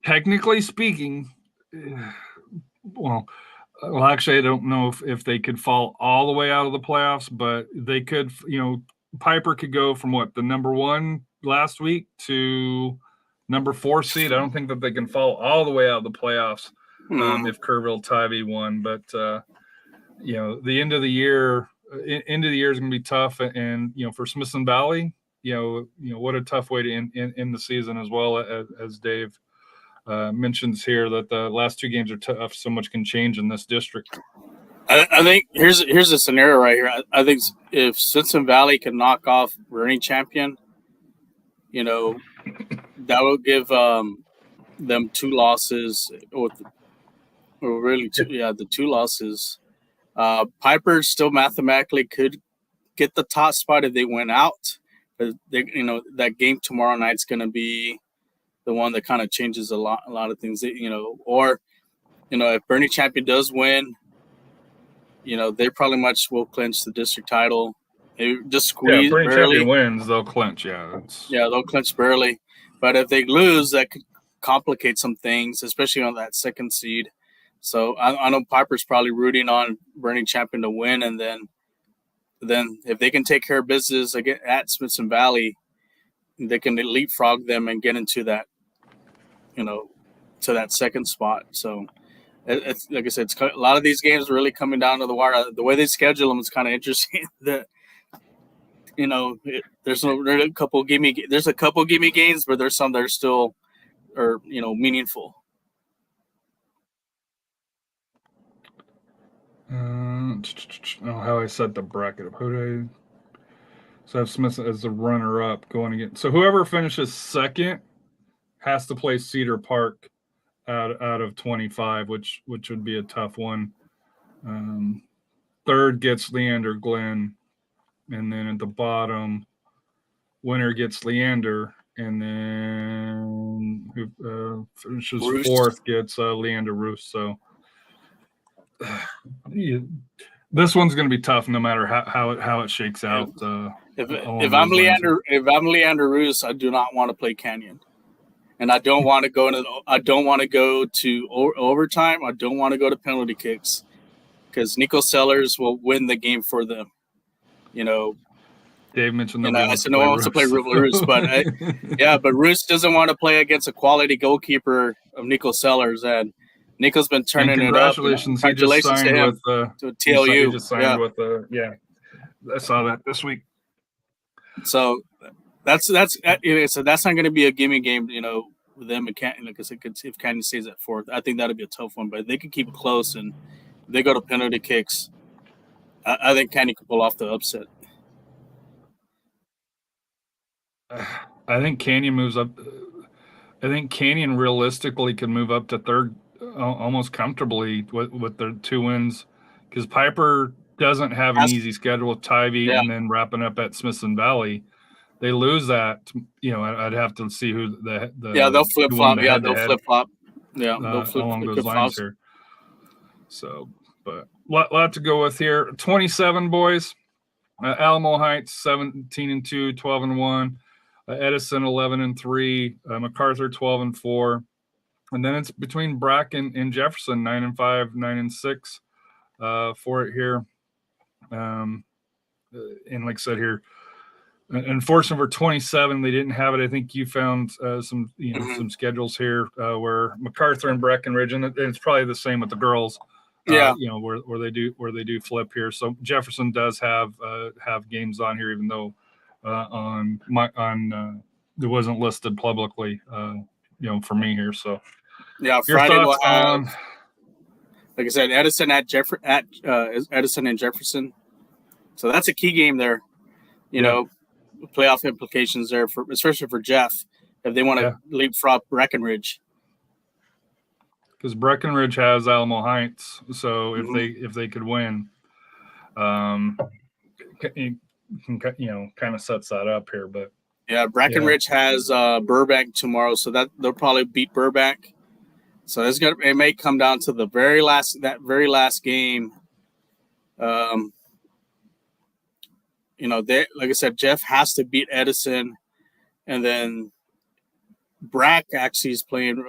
technically speaking, well, actually, I don't know if they could fall all the way out of the playoffs, but they could. Piper could go from the number 1 last week to number 4 seed. I don't think that they can fall all the way out of the playoffs if Kerrville Tivy won, but the end of the year is going to be tough, and for Smithson Valley, what a tough way to end the season as well, as Dave mentions here, that the last 2 games are tough. So much can change in this district. I think here's a scenario right here. I think if Smithson Valley can knock off Burning Champion, that would give them 2 losses, or really the 2 losses. Piper still mathematically could get the top spot if they went out, but that game tomorrow night's going to be the one that kind of changes a lot of things. Or if Burning Champion does win, they probably much will clinch the district title. They just squeeze. Burning barely. Champion wins, they'll clinch. Yeah, they'll clinch barely. But if they lose, that could complicate some things, especially on that 2nd seed. So I know Piper's probably rooting on Burning Champion to win, and then if they can take care of business again at Smithson Valley, they can leapfrog them and get into that, to that 2nd spot. So it's like I said, a lot of these games are really coming down to the wire. The way they schedule them is kind of interesting. That there's a couple gimme games, but there's some that are still meaningful. How I set the bracket up. So I have Smith as the runner-up going again. So whoever finishes 2nd has to play Cedar Park out of 25, which would be a tough one. 3rd gets Leander Glen, and then at the bottom, winner gets Leander, and then who finishes Roost. 4th gets Leander Roos. So this one's going to be tough, no matter how it shakes out. If I'm Leander Roos, I do not want to play Canyon, and I don't want to go to overtime. I don't want to go to penalty kicks, because Nico Sellers will win the game for them. Dave mentioned You nobody know, I wants to said no play one wants to play Roos, but yeah, but Roos doesn't want to play against a quality goalkeeper of Nico Sellers, and Nico's been And turning it up. And congratulations, he just congratulations to signed him, with to he TLU. just signed Yeah. with yeah. I saw that this week. So that's so that's not going to be a gimme game, you know, with them. Like I said, if Canyon stays at fourth, I think that'll be a tough one. But if they can keep it close and they go to penalty kicks, I think Canyon could pull off the upset. I think Canyon moves up. I think Canyon realistically can move up to third almost comfortably with their 2 wins, because Piper doesn't have an easy schedule with Tybee and then wrapping up at Smithson Valley. They lose that, you know, I'd have to see who the They'll flip flop. Yeah, they'll flip flop. Yeah, they'll flip along those lines flops here. So, but lot to go with here. 27 boys. Alamo Heights 17-2, 12-1. Edison 11-3. MacArthur 12-4. And then it's between Bracken and Jefferson 9-5, 9-6 for it here. And like I said here, unfortunately for 27, they didn't have it. I think you found some some schedules here where MacArthur and Breckenridge, and it's probably the same with the girls. You know, where they do flip here. So Jefferson does have games on here, even though it wasn't listed publicly. You know, for me here. So yeah, your Friday thoughts will have, on, like I said, Edison at Edison and Jefferson. So that's a key game there. You know, playoff implications there for especially for Jeff if they want to leapfrog Breckenridge. Because Breckenridge has Alamo Heights, so if they could win, you know, kind of sets that up here. But yeah, Breckenridge has Burbank tomorrow, so that they'll probably beat Burbank. So it may come down to the very last game. You know, like I said, Jeff has to beat Edison, and then Brack actually is playing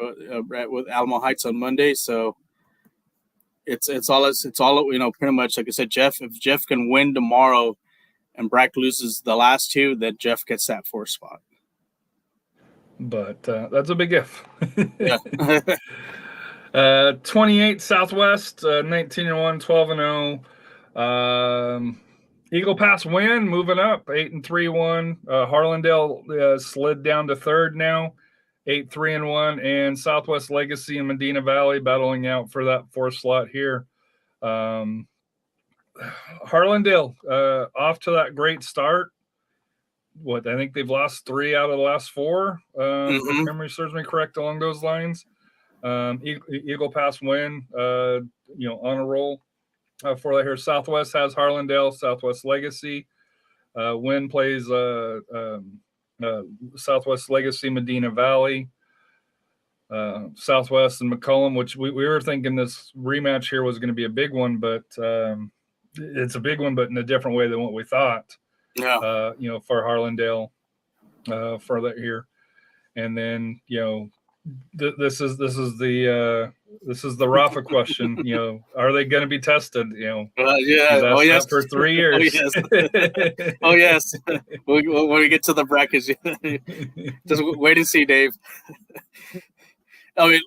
with Alamo Heights on Monday. So it's all you know, pretty much like I said, if Jeff can win tomorrow and Brack loses the last 2, then Jeff gets that 4th spot. But that's a big if. Yeah. 28 Southwest, 19-1, 12-0. Eagle Pass win, moving up, 8-3-1. Harlandale slid down to third now, 8-3-1, and Southwest Legacy and Medina Valley battling out for that 4th slot here. Harlandale off to that great start. I think they've lost 3 out of the last 4, if memory serves me correct along those lines. Eagle Pass win, you know, on a roll for that here. Southwest has Harlandale, Southwest Legacy. Win plays Southwest Legacy, Medina Valley. Southwest and McCollum, which we were thinking this rematch here was going to be a big one, but it's a big one, but in a different way than what we thought. Yeah. You know, for Harlandale for that here. And then, you know, this is the Rafa question. You know, are they going to be tested? You know, yeah. Oh yes, for 3 years. Oh yes. When we get to the brackets, just wait and see, Dave. I mean,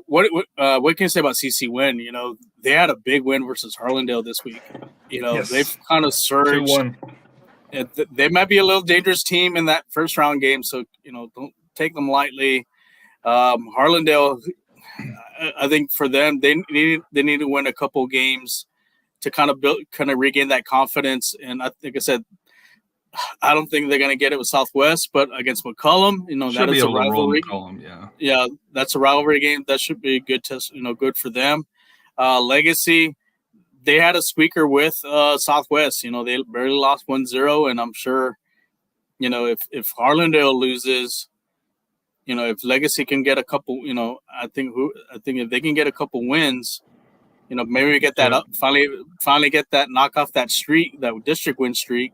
what can you say about CC win? You know, they had a big win versus Harlandale this week. You know, they've kind of surged. 2-1. They might be a little dangerous team in that first round game, so you know, don't take them lightly. Harlandale, I think for them, they need to win a couple games to kind of regain that confidence. And I said, I don't think they're going to get it with Southwest, but against McCollum, you know, that is a rivalry. Yeah, that's a rivalry game. That should be a good test. You know, good for them. Legacy, they had a squeaker with Southwest. You know, they barely lost 1-0, and I'm sure, you know, if Harlandale loses, you know, if Legacy can get a couple, you know, I think if they can get a couple wins, you know, maybe we get that up, finally get that, knock off that streak, that district win streak.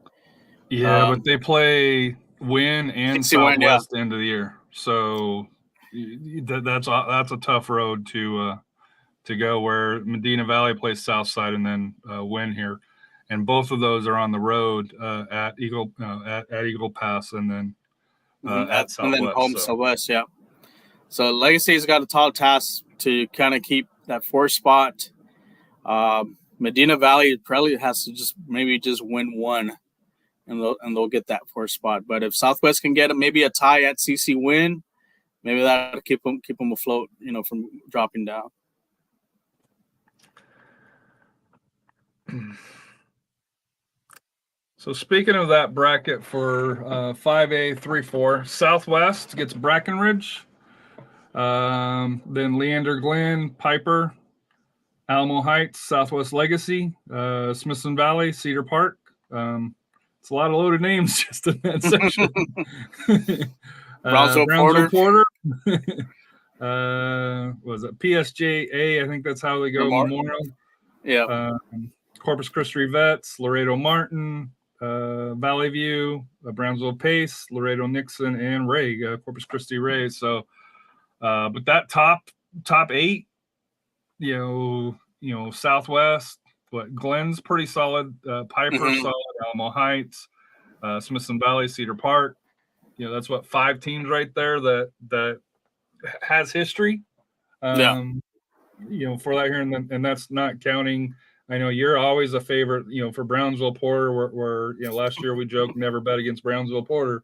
Yeah, but they play Win and Southwest end of the year, so that's a tough road to go. Where Medina Valley plays Southside and then Win here, and both of those are on the road at Eagle Pass, and then at and then Southwest. home Southwest, yeah. So Legacy's got a tall task to kind of keep that 4th spot. Medina Valley probably has to just win one, and they'll get that 4th spot. But if Southwest can get maybe a tie at CC win, maybe that'll keep them afloat, from dropping down. So speaking of that bracket for 5A, 3-4, Southwest gets Brackenridge, then Leander Glen, Piper, Alamo Heights, Southwest Legacy, Smithson Valley, Cedar Park. It's a lot of loaded names just in that section. Brownsville Porter. Was it PSJA? I think that's how they go. Memorial. Yeah. Corpus Christi Vets, Laredo Martin, Valley View, Brownsville Pace, Laredo Nixon, and Ray, Corpus Christi Ray. So, but that top 8, Southwest, Glen's pretty solid, Piper solid, Alamo Heights, Smithson Valley, Cedar Park. That's 5 teams right there that has history. For that here, and that's not counting. I know you're always a favorite, for Brownsville Porter, where last year we joked never bet against Brownsville Porter,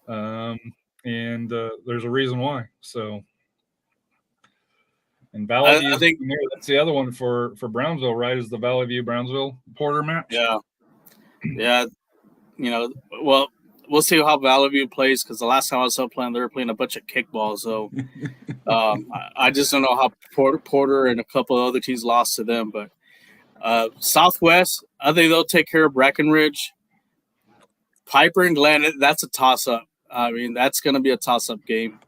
and there's a reason why. So, and Valley View, I think that's the other one for Brownsville, right? Is the Valley View Brownsville Porter match? Yeah. Well, we'll see how Valley View plays, because the last time I was up playing, they were playing a bunch of kickball. So I just don't know how Porter and a couple of other teams lost to them, but. Southwest, I think they'll take care of Brackenridge. Piper and Glen, that's a toss-up. I mean, that's going to be a toss-up game.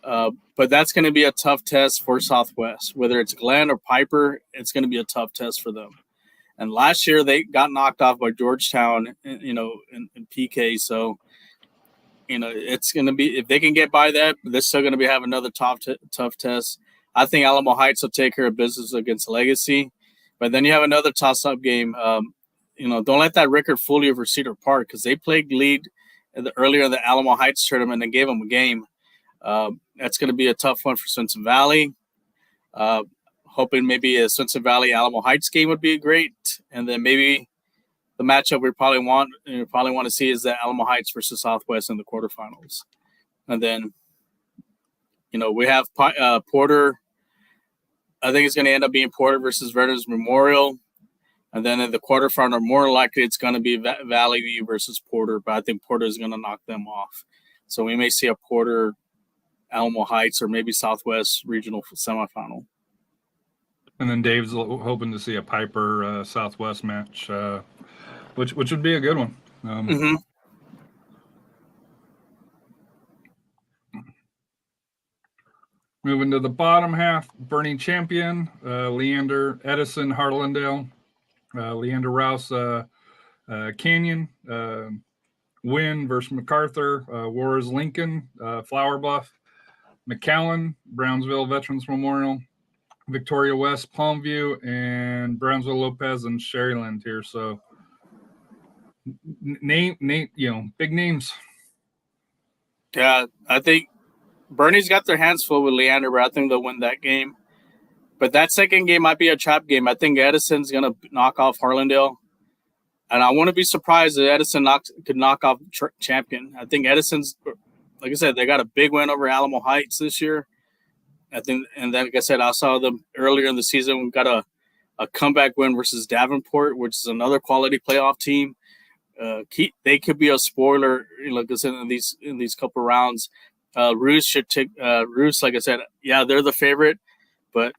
But that's going to be a tough test for Southwest. Whether it's Glen or Piper, it's going to be a tough test for them. And last year, they got knocked off by Georgetown, in PK. So, it's going to be, if they can get by that, they're still going to have another tough test. I think Alamo Heights will take care of business against Legacy. But then you have another toss-up game. Don't let that record fool you over Cedar Park, because they played lead earlier in the Alamo Heights tournament and gave them a game. That's going to be a tough one for Swinson Valley. Hoping maybe a Swinson Valley Alamo Heights game would be great, and then maybe the matchup we probably want to see is the Alamo Heights versus Southwest in the quarterfinals. And then, we have Porter. I think it's going to end up being Porter versus Veterans Memorial. And then in the quarterfinal, more likely it's going to be Valley View versus Porter, but I think Porter is going to knock them off. So we may see a Porter, Alamo Heights, or maybe Southwest regional semifinal. And then Dave's hoping to see a Piper Southwest match, which would be a good one. Moving to the bottom half, Bernie Champion, Leander Edison, Harlandale, Leander Rouse, Canyon, Wynn versus MacArthur, Wars Lincoln, Flower Bluff, McAllen, Brownsville Veterans Memorial, Victoria West, Palmview, and Brownsville Lopez and Sherryland here. So name, big names. Yeah, I think Bernie's got their hands full with Leander, but I think they'll win that game. But that second game might be a trap game. I think Edison's going to knock off Harlandale. And I wouldn't be surprised if Edison could knock off Champion. I think Edison's, like I said, they got a big win over Alamo Heights this year. I think, and then, like I said, I saw them earlier in the season. We got a comeback win versus Davenport, which is another quality playoff team. They could be a spoiler, like I said, in these couple rounds. Roos should take Roos. Like I said, yeah, they're the favorite, but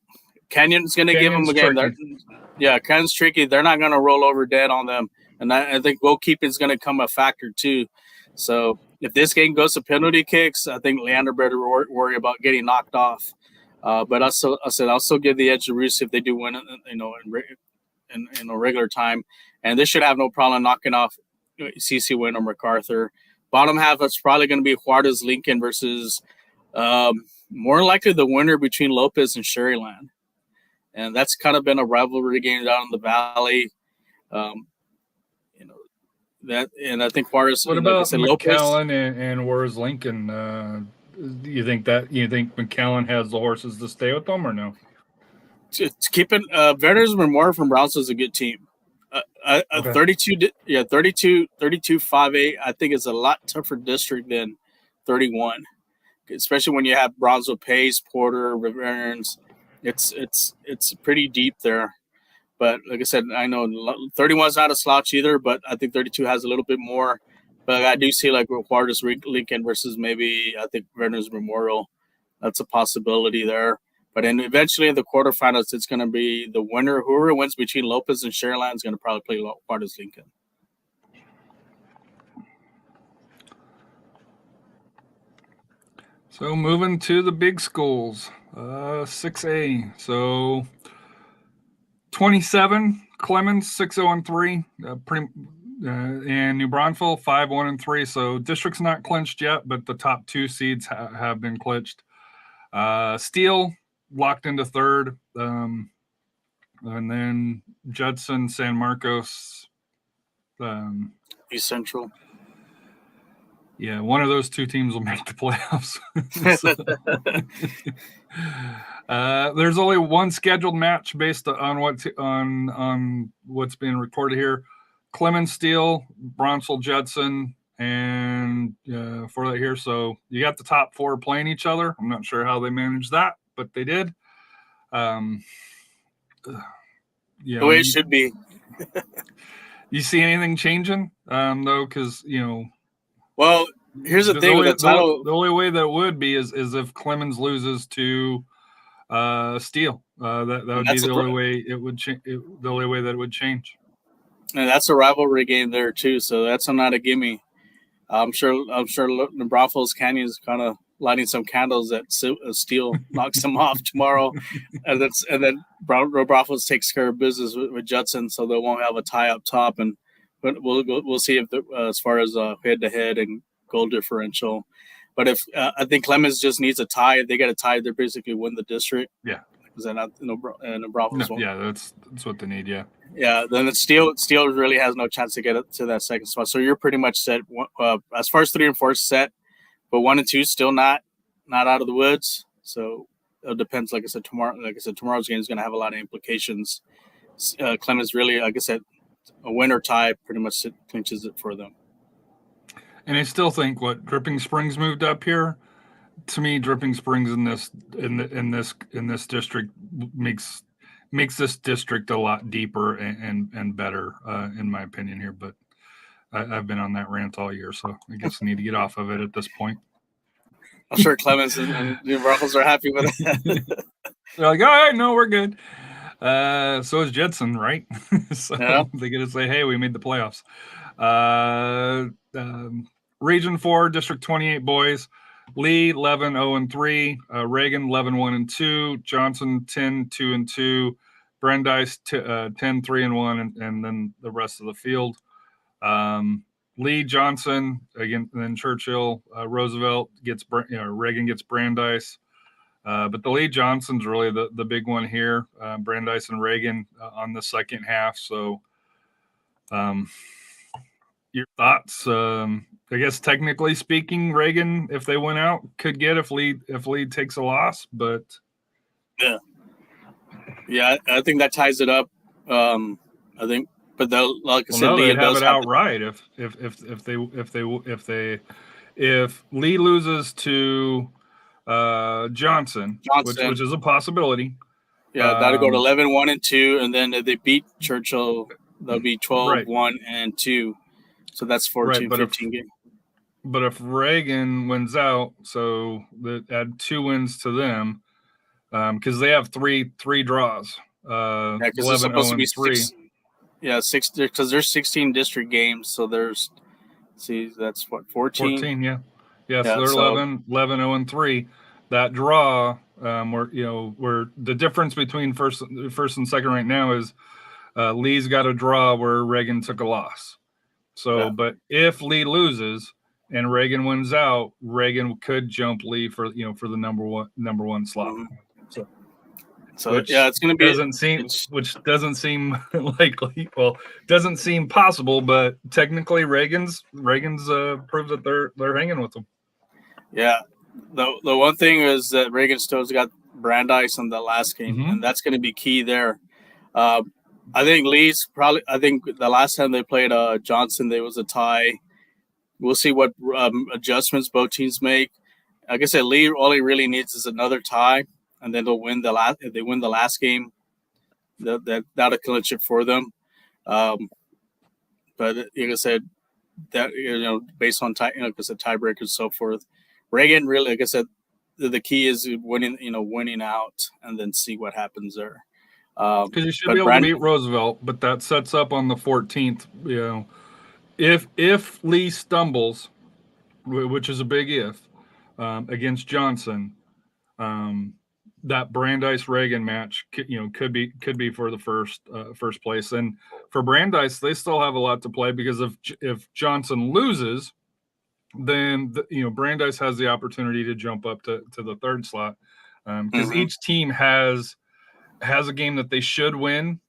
Canyon's going to give them a game. Canyon's tricky. They're not going to roll over dead on them, and I think goalkeeping is going to come a factor too. So if this game goes to penalty kicks, I think Leander better worry about getting knocked off. But I said I'll still give the edge to Roos if they do win, in a regular time, and they should have no problem knocking off CC Wynn or MacArthur. Bottom half, it's probably going to be Juarez Lincoln versus more likely the winner between Lopez and Sherryland. And that's kind of been a rivalry game down in the valley. that, and I think Juarez. What Like I about said, Lopez. McAllen and where's Lincoln? Do you think McAllen has the horses to stay with them or no? To keep it, Veterans Memorial from Brownsville is a good team. Okay. 32, 5A. I think it's a lot tougher district than 31, especially when you have Brownsville, Pace, Porter, Veterans. It's pretty deep there. But like I said, I know 31 is not a slouch either, but I think 32 has a little bit more. But I do see like Juarez Lincoln versus maybe I think Veterans Memorial. That's a possibility there. But then eventually in the quarterfinals, it's going to be the winner. Whoever wins between Lopez and Shareland is going to probably play Juarez Lincoln. So moving to the big schools, 6A. So 27 Clemens 6-0-3, and New Braunfels 5-1-3. So district's not clinched yet, but the top two seeds have been clinched. Steele locked into third, and then Judson, San Marcos, East Central. Yeah, one of those two teams will make the playoffs. There's only one scheduled match based on what's being recorded here. Clemens, Steele, Bronsel, Judson, and for that here. So you got the top four playing each other. I'm not sure how they managed that, but they did. The way it should be. You see anything changing though? Because well, here's the thing with the title. The only way that would be is if Clemens loses to Steele. That would be the only way it would change. The only way that it would change. And that's a rivalry game there too, so that's not a gimme. I'm sure Braunfels Canyon is kind of lighting some candles that Steele knocks them off tomorrow, and then Braunfels takes care of business with Judson, so they won't have a tie up top. But we'll see if as far as head to head and goal differential. But if I think Clemens just needs a tie, if they get a tie, they basically win the district. Yeah, is that not Braunfels? Yeah, that's what they need. Yeah. Yeah, then Steele really has no chance to get it to that second spot. So you're pretty much set. As far as 3 and 4 set, but 1 and 2 still not out of the woods. So it depends. Like I said, tomorrow's game is going to have a lot of implications. Clemens really, like I said, a win or tie pretty much clinches it for them. And I still think Dripping Springs moved up here. To me, Dripping Springs in this district makes this district a lot deeper and better, in my opinion here. But I've been on that rant all year, so I guess I need to get off of it at this point. I'm sure Clemens and New Braunfels are happy with it. They're like, all right, no, we're good. So is Judson, right? So yeah. They get to say, hey, we made the playoffs. Region 4, District 28 boys. Lee 11-0-3, Reagan 11-1-2, Johnson 10-2-2, Brandeis 10-3-1, and then the rest of the field. Lee, Johnson, again, then Churchill, Roosevelt gets Reagan gets Brandeis, but the Lee Johnson's really the big one here. Brandeis and Reagan on the second half. So, your thoughts? I guess technically speaking, Reagan, if they went out, could get if Lee takes a loss, but yeah, I think that ties it up. I think, but like I said, no, Lee they'd have it outright if Lee loses to Johnson, which is a possibility. Yeah, that'll go to 11-1-2, and then if they beat Churchill, they'll be 12-1-2. So that's 14-15 games. But if Reagan wins out, so that add 2 wins to them, because they have three draws. Because it's supposed to be 6. Yeah, 6 because there's 16 district games, so there's that's what 14. 14, yeah. So they're 11-0-3. That draw, where the difference between first and second right now is Lee's got a draw where Reagan took a loss. So, but if Lee loses and Reagan wins out, Reagan could jump Lee for the number one slot. Mm-hmm. So which it's going to be doesn't seem likely. Well, doesn't seem possible, but technically Reagan's proved that they're hanging with them. Yeah, the one thing is that Reagan still's got Brandeis on the last game, and that's going to be key there. I think Lee's probably. I think the last time they played Johnson, there was a tie. We'll see what adjustments both teams make. Like I said, Lee all he really needs is another tie, and then they'll win the last. If they win the last game, that'll clinch it for them. But like I said, that based on because the tiebreakers and so forth, Reagan really, like I said, the key is winning out, and then see what happens there. Because you should be able to beat Roosevelt, but that sets up on the 14th. If Lee stumbles, which is a big if, against Johnson, that Brandeis Reagan match, could be for the first place. And for Brandeis, they still have a lot to play, because if Johnson loses, then Brandeis has the opportunity to jump up to the third slot, because each team has a game that they should win,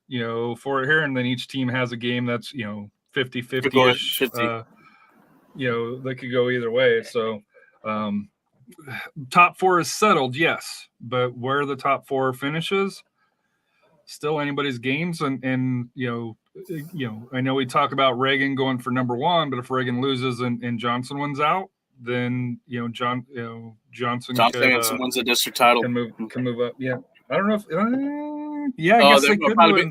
for it here, and then each team has a game that's 50-50ish. They could go either way. So top four is settled, yes, but where the top four finishes, still anybody's games. And I know we talk about Reagan going for number one, but if Reagan loses and Johnson wins out, then Johnson wins the district title, can move up. Yeah, I don't know if I guess they could win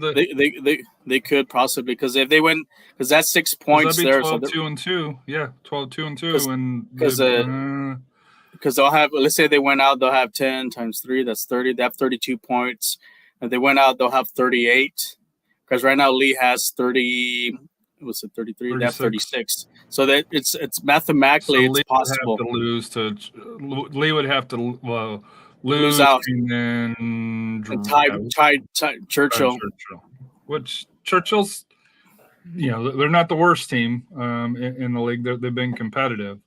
they could possibly, because if they win, because that's 6 points there, 12-2-2. Yeah, 12-2-2, and because they'll have, let's say they went out, they'll have 10 times 3, that's 30. They have 32 points. If they went out, they'll have 38. Because right now Lee has 30. Was it 33? 36. They have 36. So that it's mathematically it's possible. Lee would have to lose out, and then tie Churchill. Which Churchill's, they're not the worst team in the league. They've been competitive,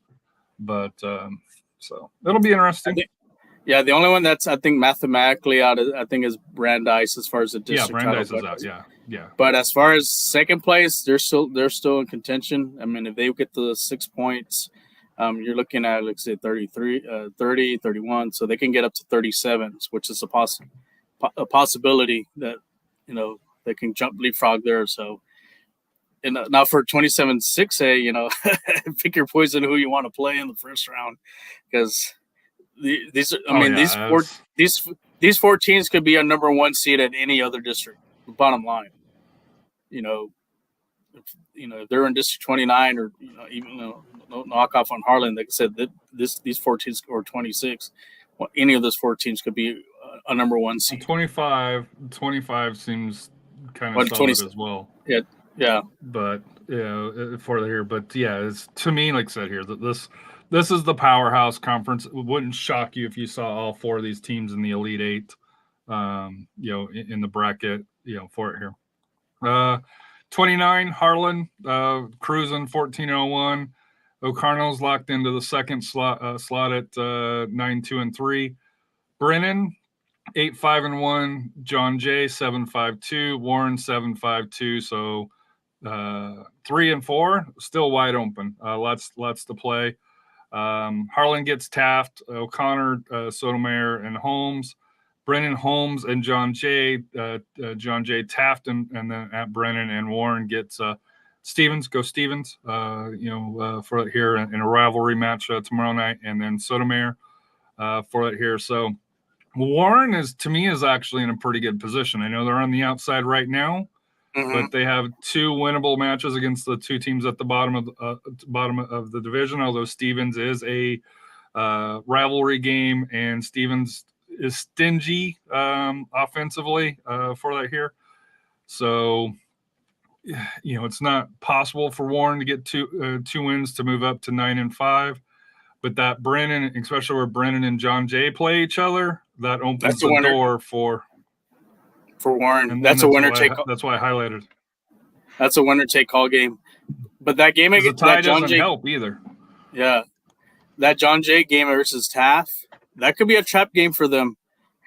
but so it'll be interesting. The only one that's I think mathematically out is Brandeis as far as the district title. Brandeis is out. Yeah. But as far as second place, they're still in contention. I mean, if they get to the 6 points, you're looking at, let's say, 33, 30, 31. So they can get up to 37, which is a possibility that they can leapfrog there. So, and now for 27-6A, pick your poison who you want to play in the first round, because these four teams could be a number one seed at any other district. Bottom line, if they're in District 29 or even knock off on Harlan, like I said, that these four teams or 26, any of those four teams could be a number one seed. 25 seems kind of solid as well. Yeah. But for here, but it's, to me, like I said here, that this is the powerhouse conference. It wouldn't shock you if you saw all four of these teams in the Elite Eight, in the bracket, for it here. 29, Harlan, cruising 14-01. O'Connell's locked into the second slot at 9-2-3. Brennan, 8-5-1. John Jay, 7-5-2. Warren, 7-5-2. So 3 and 4 still wide open. Lots to play. Harlan gets Taft, O'Connor, Sotomayor, and Holmes. Brennan, Holmes, and John Jay. John Jay, Taft, and then at Brennan, and Warren gets Stevens. Go Stevens. For it here in a rivalry match tomorrow night, and then Sotomayor for it here. So Warren is actually in a pretty good position. I know they're on the outside right now, but they have 2 winnable matches against the 2 teams at the bottom of the division. Although Stevens is a rivalry game, and Stevens is stingy offensively for that here. So it's not possible for Warren to get 2 wins to move up to 9-5. But that Brennan, especially where Brennan and John Jay play each other, that opens the door for Warren. That's a winner take. That's why I highlighted. That's a winner take all game. But that game against that John Jay help either. Yeah, that John Jay game versus Taft, that could be a trap game for them.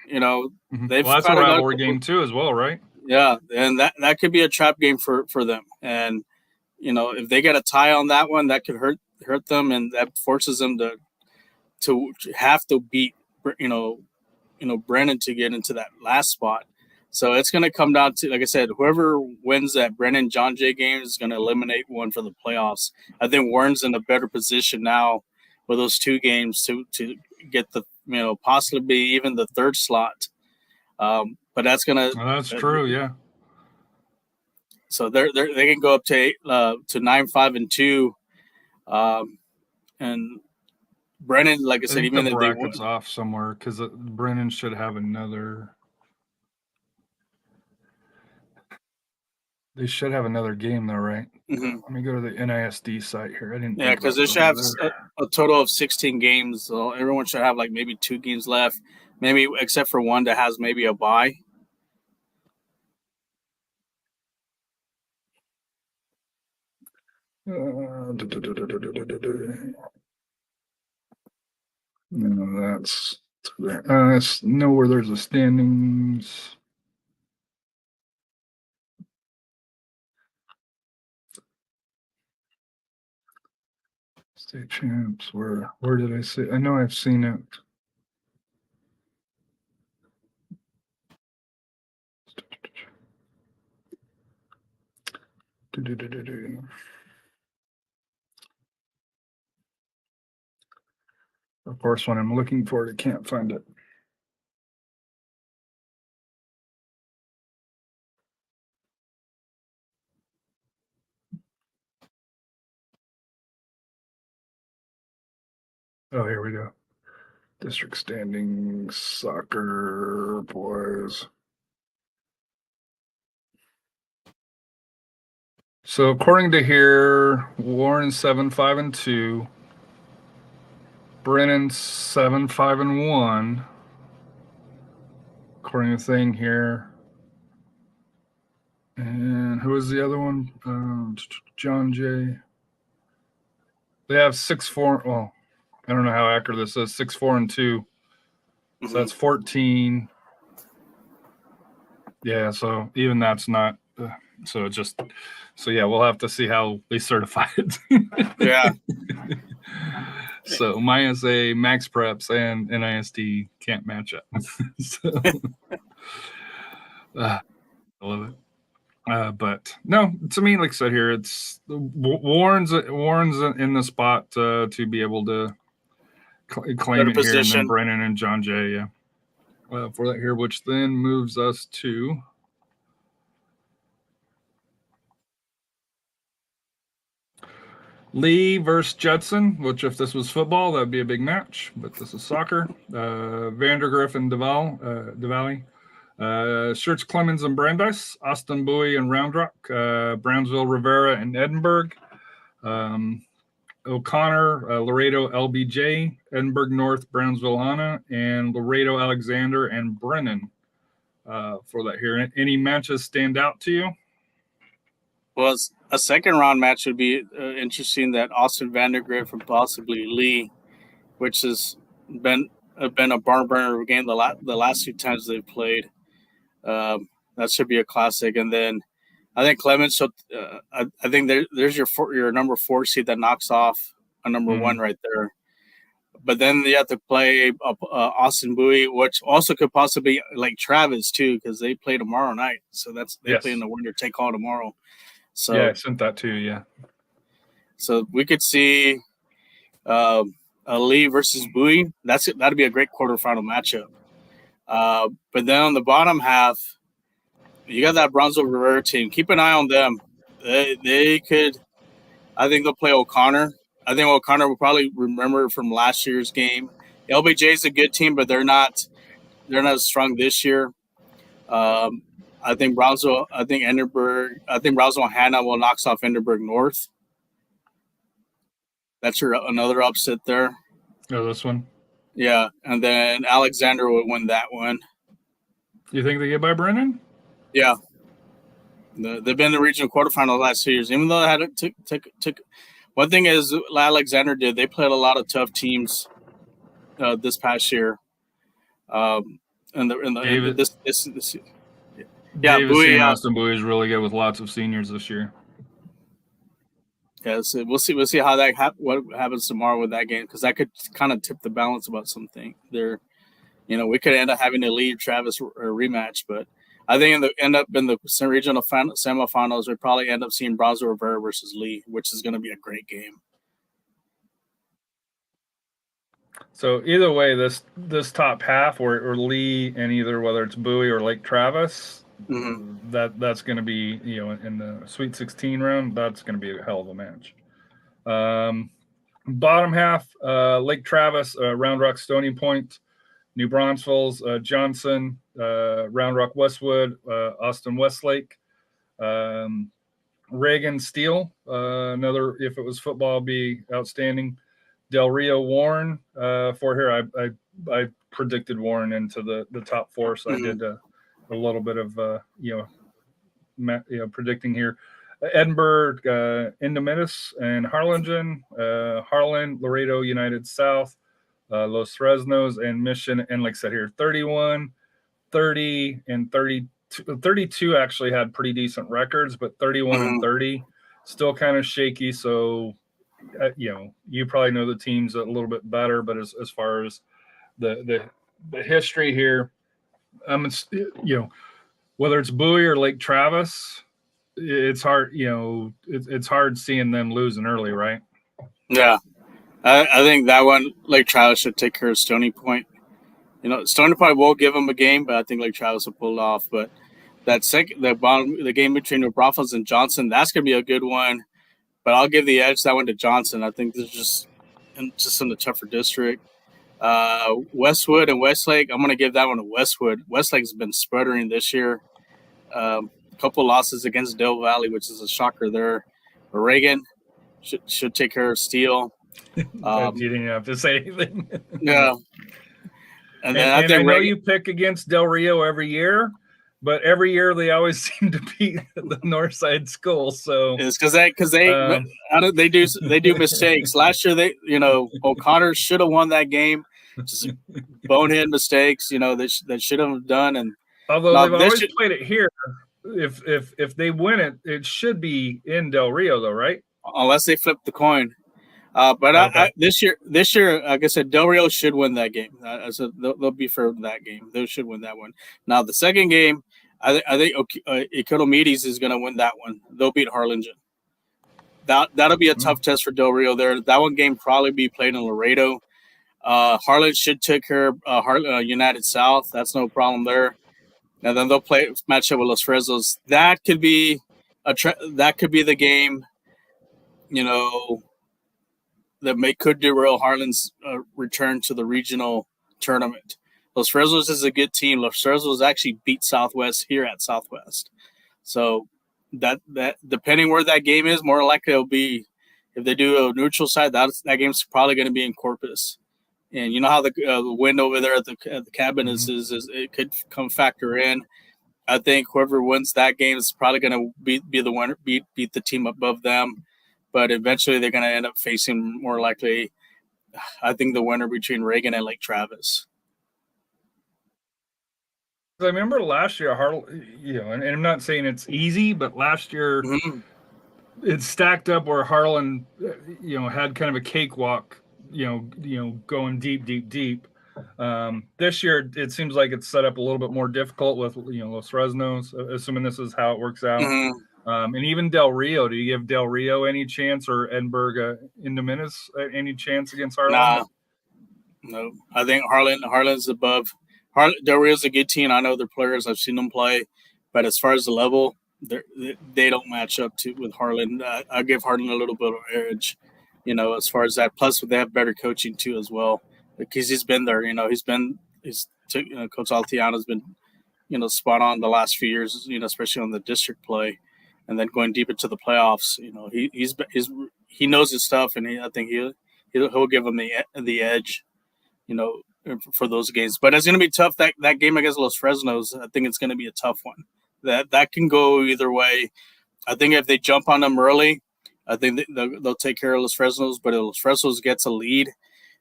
Mhm. they've Well, that's a kind of got rivalry game too, as well, right? Yeah, and that could be a trap game for them. And if they get a tie on that one, that could hurt them, and that forces them to have to beat Brennan to get into that last spot. So it's going to come down to, like I said, whoever wins that Brennan John Jay game is going to eliminate one for the playoffs. I think Warren's in a better position now with those two games to get the possibly even the third slot. But that's gonna. Well, that's true. Yeah. So they can go up to 9-5-2, and Brennan, like I I said, think the even if they bracket's off somewhere because Brennan should have another. They should have another game though, right? mm-hmm. Let me go to the NISD site here. I didn't. Yeah, because they should have a total of 16 games. So everyone should have like maybe 2 games left, maybe except for one that has maybe a bye. No, that's it's nowhere. There's a standings. State champs. Where did I see? I know I've seen it. Of course, when I'm looking for it, I can't find it. Oh, here we go. District standings, soccer, boys. So according to here, Warren 7-5-2, Brennan 7-5-1. According to the thing here. And who is the other one? John Jay. They have 6-4. Well, I don't know how accurate this is. 6-4-2. Mm-hmm. So that's 14. Yeah, so even that's not. So yeah, we'll have to see how they certify it. Yeah. So -A, Max Preps, and NISD can't match up. So I love it. But no, to me, like I said here, it's Warren's in the spot to be able to claim it here, and then Brennan and John Jay, yeah, for that here, which then moves us to Lee versus Judson, which if this was football, that'd be a big match, but this is soccer. Vandergriff and DeValley. Schertz, Clemens, and Brandeis. Austin Bowie and Round Rock. Brownsville, Rivera, and Edinburgh. O'Connor, Laredo, LBJ. Edinburgh North, Brownsville, Anna. And Laredo, Alexander, and Brennan for that here. Any matches stand out to you? Well, a second round match would be interesting. That Austin Vandergriff and possibly Lee, which has been a barn burner game the last 2 times they've played. That should be a classic. And then I think Clemens. So I think there's your number 4 seed that knocks off a number 1 right there. But then you have to play Austin Bowie, which also could possibly like Travis too, because they play tomorrow night. So they play in the winner take all tomorrow. So yeah, I sent that too. Yeah. So we could see a Lee versus Bowie. That'd be a great quarterfinal matchup. But then on the bottom half, you got that Brownsville Rivera team. Keep an eye on them. They could. I think they'll play O'Connor. I think O'Connor will probably remember from last year's game. LBJ is a good team, but they're not as strong this year. I think Brownsville. I think Brownsville Hannah will knocks off Edinburgh North. That's another upset there. Oh, this one. Yeah, and then Alexander would win that one. You think they get by Brennan? Yeah, they've been in the regional quarterfinal the last 2 years. Even though they had it took. One thing is Alexander did. They played a lot of tough teams this past year. David, this yeah, Davis Bowie. and Austin Bowie is really good with lots of seniors this year. Yeah, so we'll see how what happens tomorrow with that game, because that could kind of tip the balance about something there. We could end up having to leave Travis a rematch, but I think end up in the regional semifinals, we probably end up seeing Bronzo Rivera versus Lee, which is going to be a great game. So either way, this top half or Lee and either whether it's Bowie or Lake Travis, that's going to be in the Sweet 16 round. That's going to be a hell of a match. Bottom half, Lake Travis, Round Rock Stony Point, New Braunfels, Johnson, Round Rock Westwood, Austin Westlake, Reagan Steele. Another, if it was football, be outstanding. Del Rio Warren. For here, I predicted Warren into the top four, so I did a little bit of predicting here. Edinburgh, Indomitus, and Harlingen, Harlan, Laredo United South, Los Fresnos, and Mission. And like I said here, 31, 30, and 32. 32 actually had pretty decent records, but 31 and 30 still kind of shaky. So, you probably know the teams a little bit better, but as far as the history here, whether it's Bowie or Lake Travis, it's hard, it's hard seeing them losing early, right? Yeah. I think that one, Lake Travis should take care of Stony Point. Stony Point will give them a game, but I think Lake Travis will pull it off. But the game between New Braunfels and Johnson, that's going to be a good one. But I'll give the edge that one to Johnson. I think this is just in the tougher district. Westwood and Westlake, I'm going to give that one to Westwood. Westlake's been sputtering this year. A couple losses against Dale Valley, which is a shocker there. But Reagan should take care of Steele. You didn't have to say anything. Yeah. And I know you pick against Del Rio every year, but every year they always seem to beat the Northside School. So it's because they do mistakes. Last year O'Connor should have won that game. Just bonehead mistakes, that should have done. And although they've always played it here, if they win it, it should be in Del Rio though, right? Unless they flip the coin. But okay. This year, like I said, Del Rio should win that game. So they'll be for that game. They should win that one. Now the second game, I think Economides is going to win that one. They'll beat Harlingen. That'll be a tough test for Del Rio there. That one game probably be played in Laredo. Harlan should take care of United South. That's no problem there. And then they'll match up with Los Fresnos. That could be the game. That could derail Harlan's return to the regional tournament. Los Fresnos is a good team. Los Fresnos actually beat Southwest here at Southwest. So that depending where that game is, more likely it'll be, if they do a neutral side, that game's probably going to be in Corpus. And you know how the wind over there at the cabin is it could come factor in. I think whoever wins that game is probably going to be the winner, beat the team above them. But eventually they're going to end up facing, more likely, I think, the winner between Reagan and Lake Travis. I remember last year, and I'm not saying it's easy, but last year it stacked up where Harlan, had kind of a cakewalk, going deep. This year it seems like it's set up a little bit more difficult with, Los Fresnos, assuming this is how it works out. And even Del Rio, do you give Del Rio any chance, or Edinburgh, Indomitus any chance against Harlan? No. I think Harlan's above. Del Rio's a good team. I know their players. I've seen them play. But as far as the level, they don't match up with Harlan. I'll give Harlan a little bit of edge, as far as that. Plus, they have better coaching, too, as well. Because he's been there. Coach Altiano's been, spot on the last few years, especially on the district play. And then going deep into the playoffs, he knows his stuff, and I think he'll give him the edge, for those games. But it's going to be tough. That game against Los Fresnos, I think it's going to be a tough one. That can go either way. I think if they jump on them early, I think they'll take care of Los Fresnos. But if Los Fresnos gets a lead,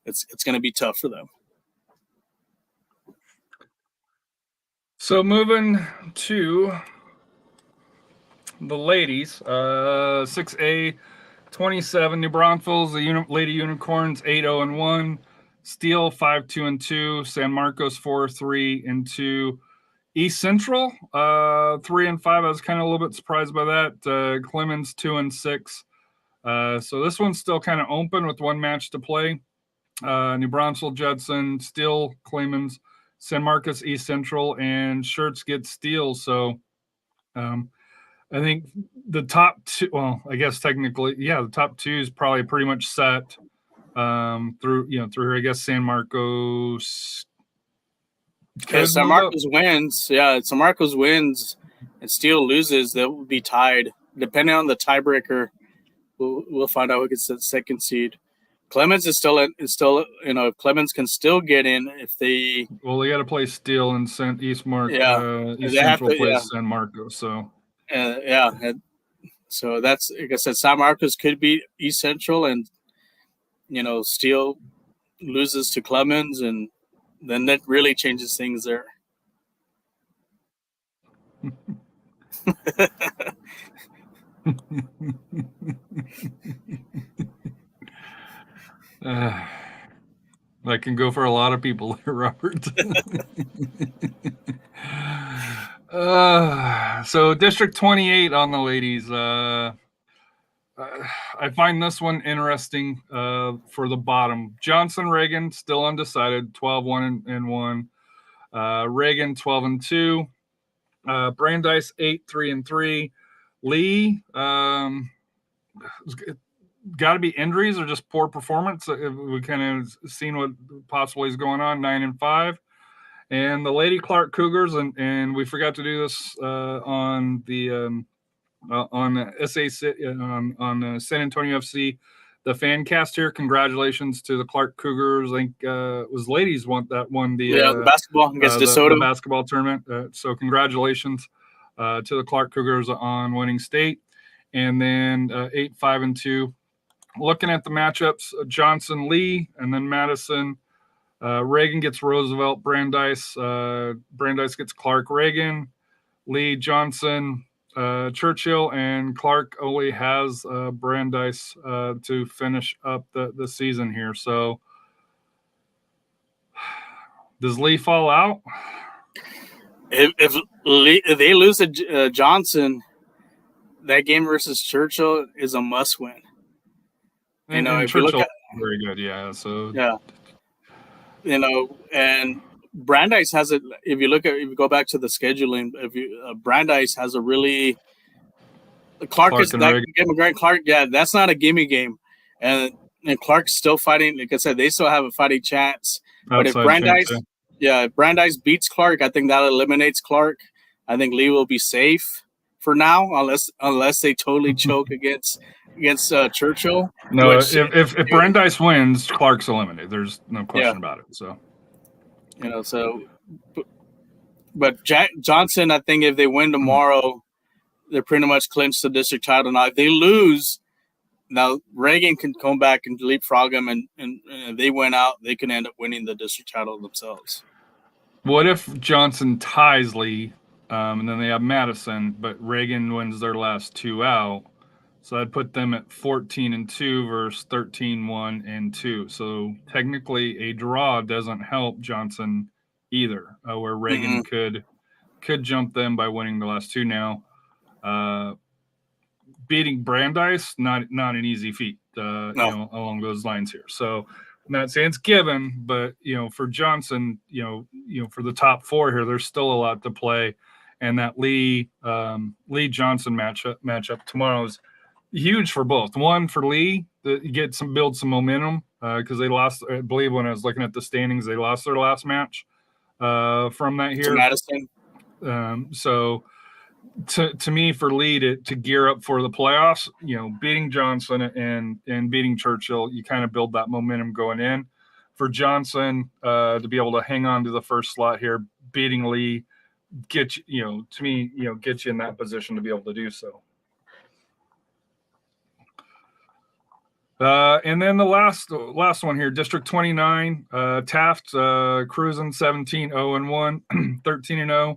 it's going to be tough for them. So moving to the ladies, 6A, 27 New Braunfels, the Lady Unicorns 8-0-1, Steel 5-2-2, San Marcos 4-3-2, East Central 3-5. I was kind of a little bit surprised by that. Clemens 2-6. So this one's still kind of open with one match to play. New Braunfels, Judson, Steel, Clemens, San Marcos, East Central, and Shirts get Steel. So I think the top two, well, I guess technically, yeah, the top two is probably pretty much set through here. I guess San Marcos If San Marcos wins, San Marcos wins and Steel loses, they will be tied. Depending on the tiebreaker, we'll find out who gets the second seed. Clemens is still Clemens can still get in if they. Well, they got to play Steel and East Central plays San Marcos. So so that's, like I said, San Marcos could beat East Central, and Steel loses to Clemens, and then that really changes things there. That can go for a lot of people there, Robert. So District 28 on the ladies. I find this one interesting for the bottom. Johnson, Reagan, still undecided, 12-1-1. Reagan, 12-2. Brandeis, 8-3-3. Lee, got to be injuries or just poor performance. We kind of seen what possibly is going on, 9-5. And the Lady Clark Cougars, and we forgot to do this on the SAC on San Antonio FC, the fan cast here. Congratulations to the Clark Cougars. I think it was ladies won the basketball against DeSoto, the basketball tournament. So congratulations to the Clark Cougars on winning state. And then 8-5-2. Looking at the matchups, Johnson, Lee, and then Madison. Reagan gets Roosevelt, Brandeis. Brandeis gets Clark, Reagan. Lee, Johnson, Churchill, and Clark only has Brandeis to finish up the season here. So does Lee fall out? If they lose to Johnson, that game versus Churchill is a must win. And if Churchill, you look at, very good, yeah. So and Brandeis has it. If you go back to the scheduling, Brandeis has a really Clark is that game against Clark. Yeah, that's not a gimme game, and Clark's still fighting. Like I said, they still have a fighting chance. But if Brandeis, if Brandeis beats Clark, I think that eliminates Clark. I think Lee will be safe for now, unless they totally choke against Churchill. No, if Brandeis wins, Clark's eliminated. There's no question about it. So, but Johnson, I think if they win tomorrow, they're pretty much clinched the district title. Now, if they lose, now Reagan can come back and leapfrog them, and if they win out, they can end up winning the district title themselves. What if Johnson ties Lee, and then they have Madison, but Reagan wins their last two out? So I'd put them at 14-2 versus 13-1-2. So technically, a draw doesn't help Johnson either, where Reagan could jump them by winning the last two. Now, beating Brandeis, not an easy feat, along those lines here. So I'm not saying it's given, but for Johnson, for the top four here, there's still a lot to play, and that Lee Johnson matchup tomorrow is huge for both. One, for Lee, to build some momentum, because they lost. I believe when I was looking at the standings, they lost their last match from that here. Madison. So to me, for Lee to gear up for the playoffs, beating Johnson and beating Churchill, you kind of build that momentum going in. For Johnson to be able to hang on to the first slot here, beating Lee, get you in that position to be able to do so. And then the last one here, District 29, Taft cruising 17-0-1, 13-0.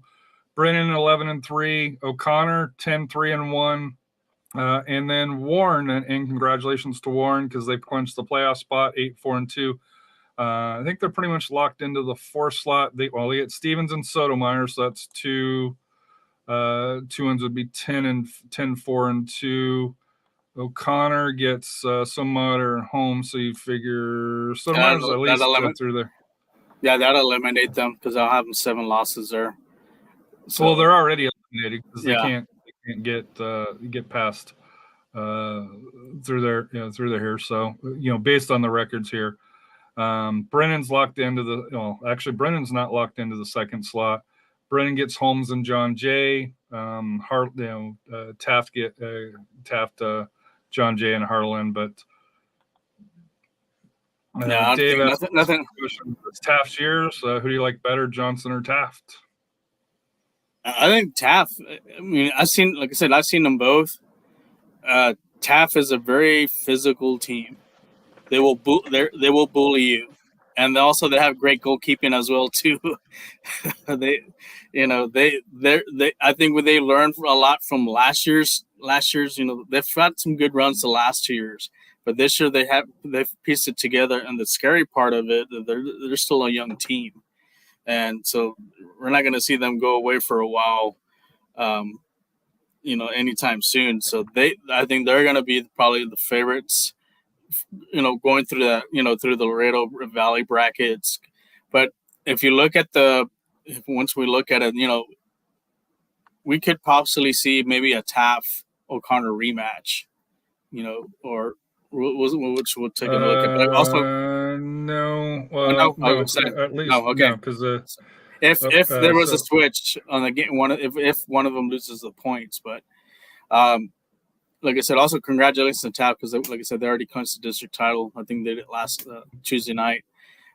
Brennan 11-3, O'Connor 10-3-1, and then Warren. And congratulations to Warren because they clinched the playoff spot 8-4-2. I think they're pretty much locked into the 4 slot. They get Stevens and Sotomayor, so that's 2 wins would be 10-4-2. O'Connor gets Sotomayor home, so you figure Sotomayor's at least through there. Yeah, that'll eliminate them because I'll have them 7 losses there. So, well, they're already eliminated because yeah. they can't get past through their here. So based on the records here, Brennan's locked into Brennan's not locked into the 2nd slot. Brennan gets Holmes and John Jay. Taft John Jay and Harlan, but Dave asked nothing. It's Taft's years. Who do you like better, Johnson or Taft? I think Taft. I mean, I've seen them both. Taft is a very physical team. They will bully you, and they have great goalkeeping as well too. I think they learned a lot from last year's. They've had some good runs the last 2 years, but this year they've pieced it together. And the scary part of it, they're still a young team, and so we're not going to see them go away for a while, anytime soon. So I think they're going to be probably the favorites, going through that, through the Laredo Valley brackets. But if you look at once we look at it, we could possibly see maybe a Taft O'Connor rematch, or which we'll take a look at. But also, no, at least no. Okay, because if there was a switch on the game, if one of them loses the points, but like I said, also congratulations to Taft because, like I said, they already clinched the district title. I think they did it last Tuesday night.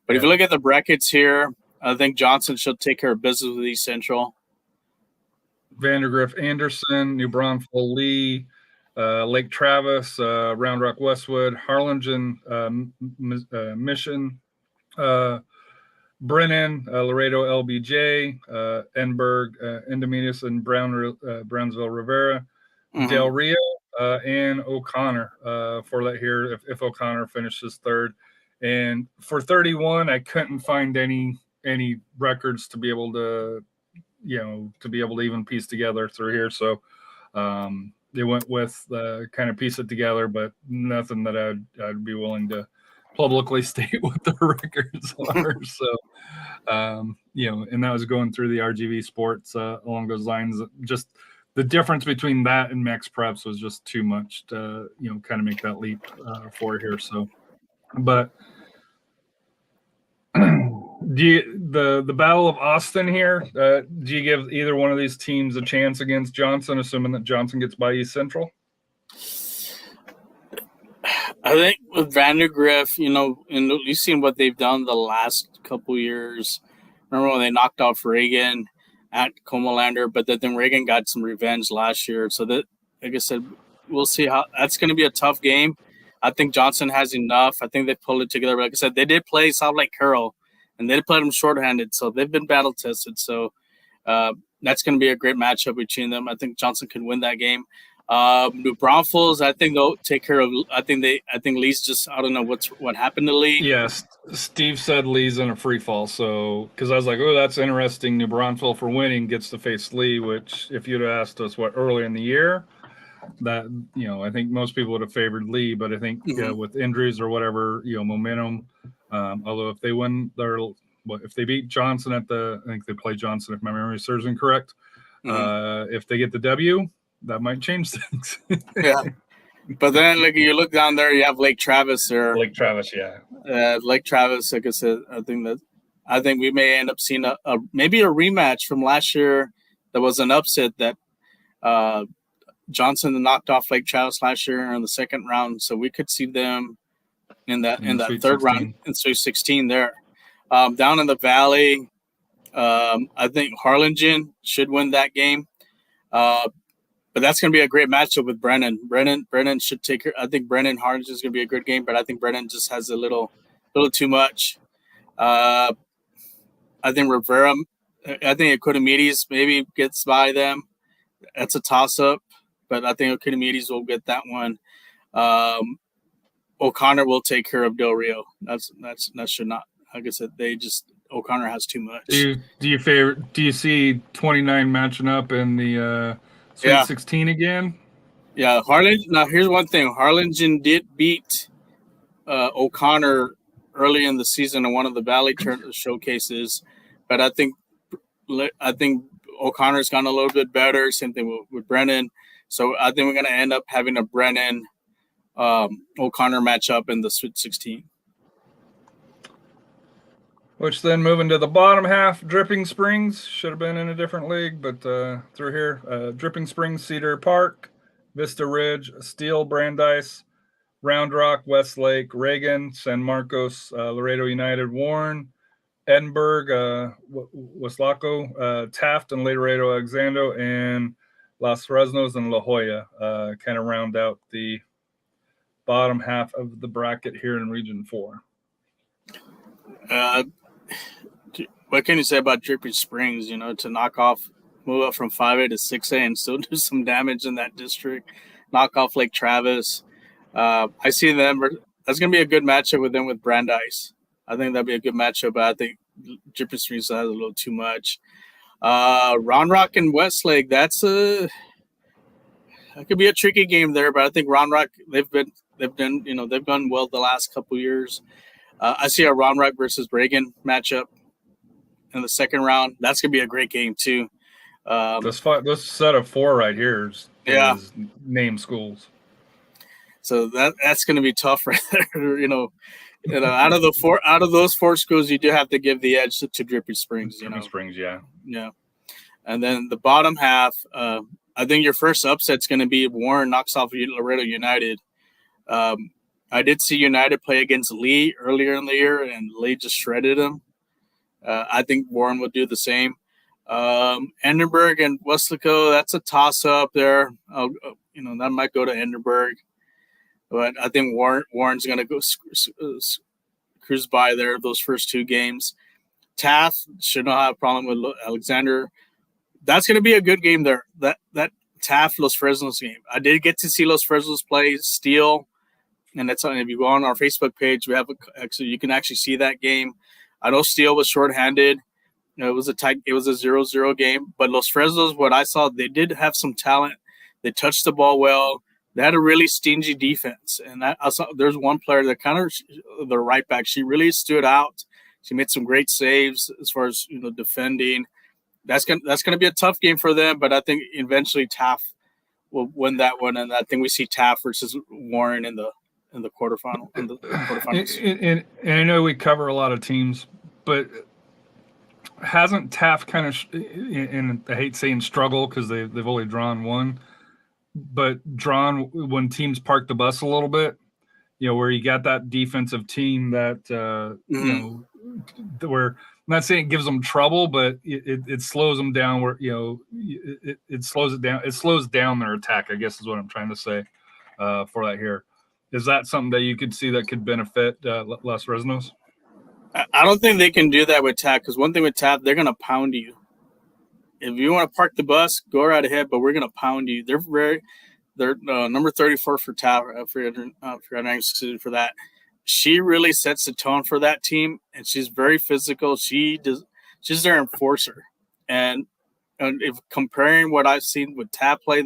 But if you look at the brackets here, I think Johnson should take care of business with East Central. Vandergrift Anderson, New Braunfels Lee, Lake Travis, Round Rock Westwood, Harlingen Mission, Brennan, Laredo LBJ, Enberg, Endometus, and Brownsville Rivera, Del Rio, and O'Connor for that here if O'Connor finishes 3rd. And for 31, I couldn't find any records to be able to even piece together through here. So they went with kind of piece it together, but nothing that I'd be willing to publicly state what the records are. So, and that was going through the RGV Sports along those lines. Just the difference between that and Max Preps was just too much to, kind of make that leap for here. So, but the Battle of Austin here, do you give either one of these teams a chance against Johnson, assuming that Johnson gets by East Central? I think with Vandergrift, you've seen what they've done the last couple years. Remember when they knocked off Reagan at Comalander, but then Reagan got some revenge last year. So that, like I said, we'll see how that's going to be a tough game. I think Johnson has enough. I think they pulled it together. Like I said, they did play South Lake Carroll, and they played them shorthanded, so they've been battle tested. So that's going to be a great matchup between them. I think Johnson can win that game. New Braunfels, I think they'll take care of. I think Lee's just. I don't know what happened to Lee. Yes, Steve said Lee's in a free fall. So because I was like, oh, that's interesting. New Braunfels for winning gets to face Lee, which if you'd asked us earlier in the year, that I think most people would have favored Lee. But I think with injuries or whatever, momentum. Although if they win if they beat Johnson I think they play Johnson if my memory serves incorrect. If they get the W, that might change things. Yeah. But then, you look down there, you have Lake Travis there. Lake Travis, yeah. Lake Travis, like I said, I think we may end up seeing maybe a rematch from last year. There was an upset that Johnson knocked off Lake Travis last year in the 2nd round, so we could see them in that 3rd 16. round in Sweet 16 there. Down in the Valley, I think Harlingen should win that game. But that's going to be a great matchup with Brennan. Brennan should take her. I think Brennan Harlingen is going to be a good game, but I think Brennan just has a little too much. I think Rivera I think Equidemides maybe gets by them. That's a toss-up, but I think Equidemides will get that one. O'Connor will take care of Del Rio. That should not. Like I said, O'Connor has too much. Do you see 29 matching up in the Sweet 16 again? Yeah, Harlingen. Now here's one thing: Harlingen did beat O'Connor early in the season in one of the Valley showcases, but I think O'Connor's gone a little bit better. Same thing with Brennan. So I think we're going to end up having a Brennan O'Connor matchup in the Sweet 16. Which then moving to the bottom half, Dripping Springs should have been in a different league, but through here, Dripping Springs, Cedar Park, Vista Ridge, Steele, Brandeis, Round Rock, Westlake, Reagan, San Marcos, Laredo United, Warren, Edinburgh, Weslaco, Taft and Laredo Alexandro, and Los Fresnos and La Jolla kind of round out the bottom half of the bracket here in Region 4. What can you say about Dripping Springs? You know, to move up from 5A to 6A and still do some damage in that district, knock off Lake Travis. I see them. That's going to be a good matchup with them with Brandeis. I think that'd be a good matchup, but I think Dripping Springs has a little too much. Round Rock and Westlake, that could be a tricky game there, but I think Round Rock they've done well the last couple years. I see a Round Rock versus Reagan matchup in the second round. That's gonna be a great game too. This set of 4 right here is name schools. So that's gonna be tough right there. Out of those 4 schools, you do have to give the edge to Dripping Springs. Dripping Springs, yeah. And then the bottom half, I think your first upset's going to be Warren knocks off Laredo United. I did see United play against Lee earlier in the year, and Lee just shredded them. I think Warren will do the same. Edinburgh and Weslaco, that's a toss-up there. That might go to Edinburgh. But I think Warren's going to go cruise by there those first 2 games. Taft should not have a problem with Alexander. That's going to be a good game there. That Taft Los Fresnos game. I did get to see Los Fresnos play Steele, and that's if you go on our Facebook page, you can actually see that game. I know Steele was shorthanded. It was a 0-0 game, but Los Fresnos, what I saw, they did have some talent. They touched the ball well. They had a really stingy defense, and I saw there's one player that the right back. She really stood out. She made some great saves as far as defending. That's gonna be a tough game for them, but I think eventually Taft will win that one, and I think we see Taft versus Warren in the quarterfinals. And I know we cover a lot of teams, but hasn't Taft kind of, and I hate saying struggle because they've only drawn one, but drawn when teams park the bus a little bit, where you got that defensive team that where I'm not saying it gives them trouble, but it slows them down. Where it slows it down. It slows down their attack, I guess is what I'm trying to say for that here. Is that something that you could see that could benefit Los Fresnos? I don't think they can do that with Taft, because one thing with Taft, they're going to pound you. If you want to park the bus, go right ahead, but we're going to pound you. They're number 34 for Taft. For that. She really sets the tone for that team, and she's very physical. She's their enforcer. And if comparing what I've seen with Taft play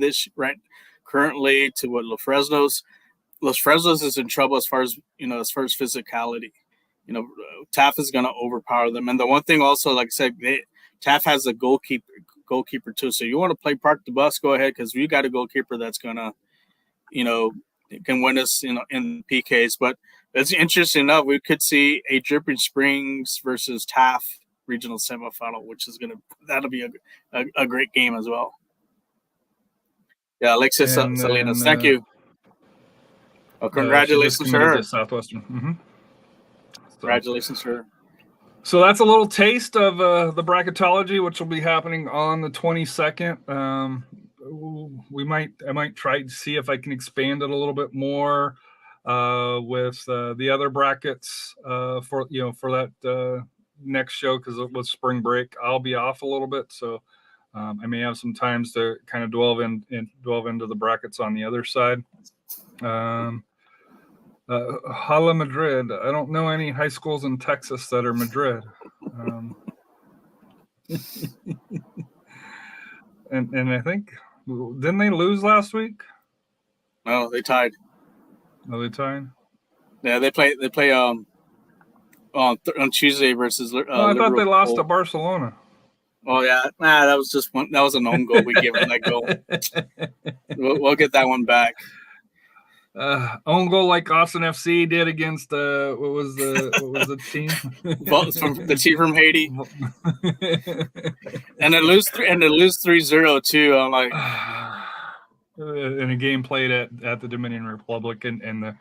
currently to what Los Fresnos is in trouble as far as physicality. Taft is going to overpower them. And the one thing also, like I said, Taft has a goalkeeper too. So you want to play park the bus, go ahead, because we got a goalkeeper that's going to, can win us, in PKs. But it's interesting enough, we could see a Dripping Springs versus Taft regional semifinal, which is that'll be a great game as well. Yeah, Alexis Salinas, thank you. Well, congratulations to her. Southwestern. Mm-hmm. Congratulations to her. So that's a little taste of the bracketology, which will be happening on the 22nd. I might try to see if I can expand it a little bit more with the other brackets for that next show because with spring break, I'll be off a little bit, so I may have some times to kind of delve into the brackets on the other side. Hala Madrid. I don't know any high schools in Texas that are Madrid. And I think, didn't they lose last week? No, they tied. No, they tied. Yeah, they play on Tuesday versus. I thought they lost to Barcelona. Oh yeah, that was just one. That was an own goal. We gave them that goal. We'll get that one back. Own goal like Austin FC did against what was the team? The team from Haiti. and they lose 3-0 too. I'm like, in a game played at the Dominican Republic and the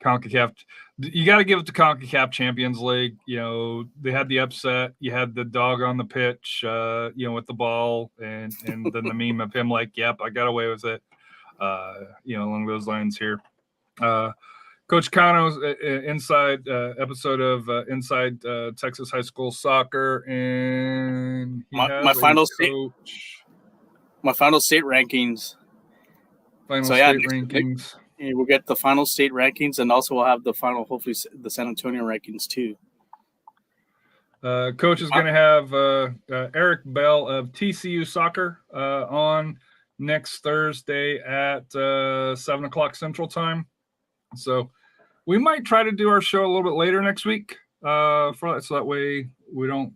CONCACAF. You got to give it to CONCACAF Champions League. You know, they had the upset. You had the dog on the pitch, with the ball, and then the meme of him like, "Yep, I got away with it." Along those lines here. Coach Cano's inside episode of Inside Texas High School Soccer, and my final state rankings. Rankings. We'll get the final state rankings, and also we'll have the final, hopefully, the San Antonio rankings too. Coach is going to have Eric Bell of TCU Soccer on next Thursday at 7:00 Central Time. So we might try to do our show a little bit later next week for that, so that way we don't,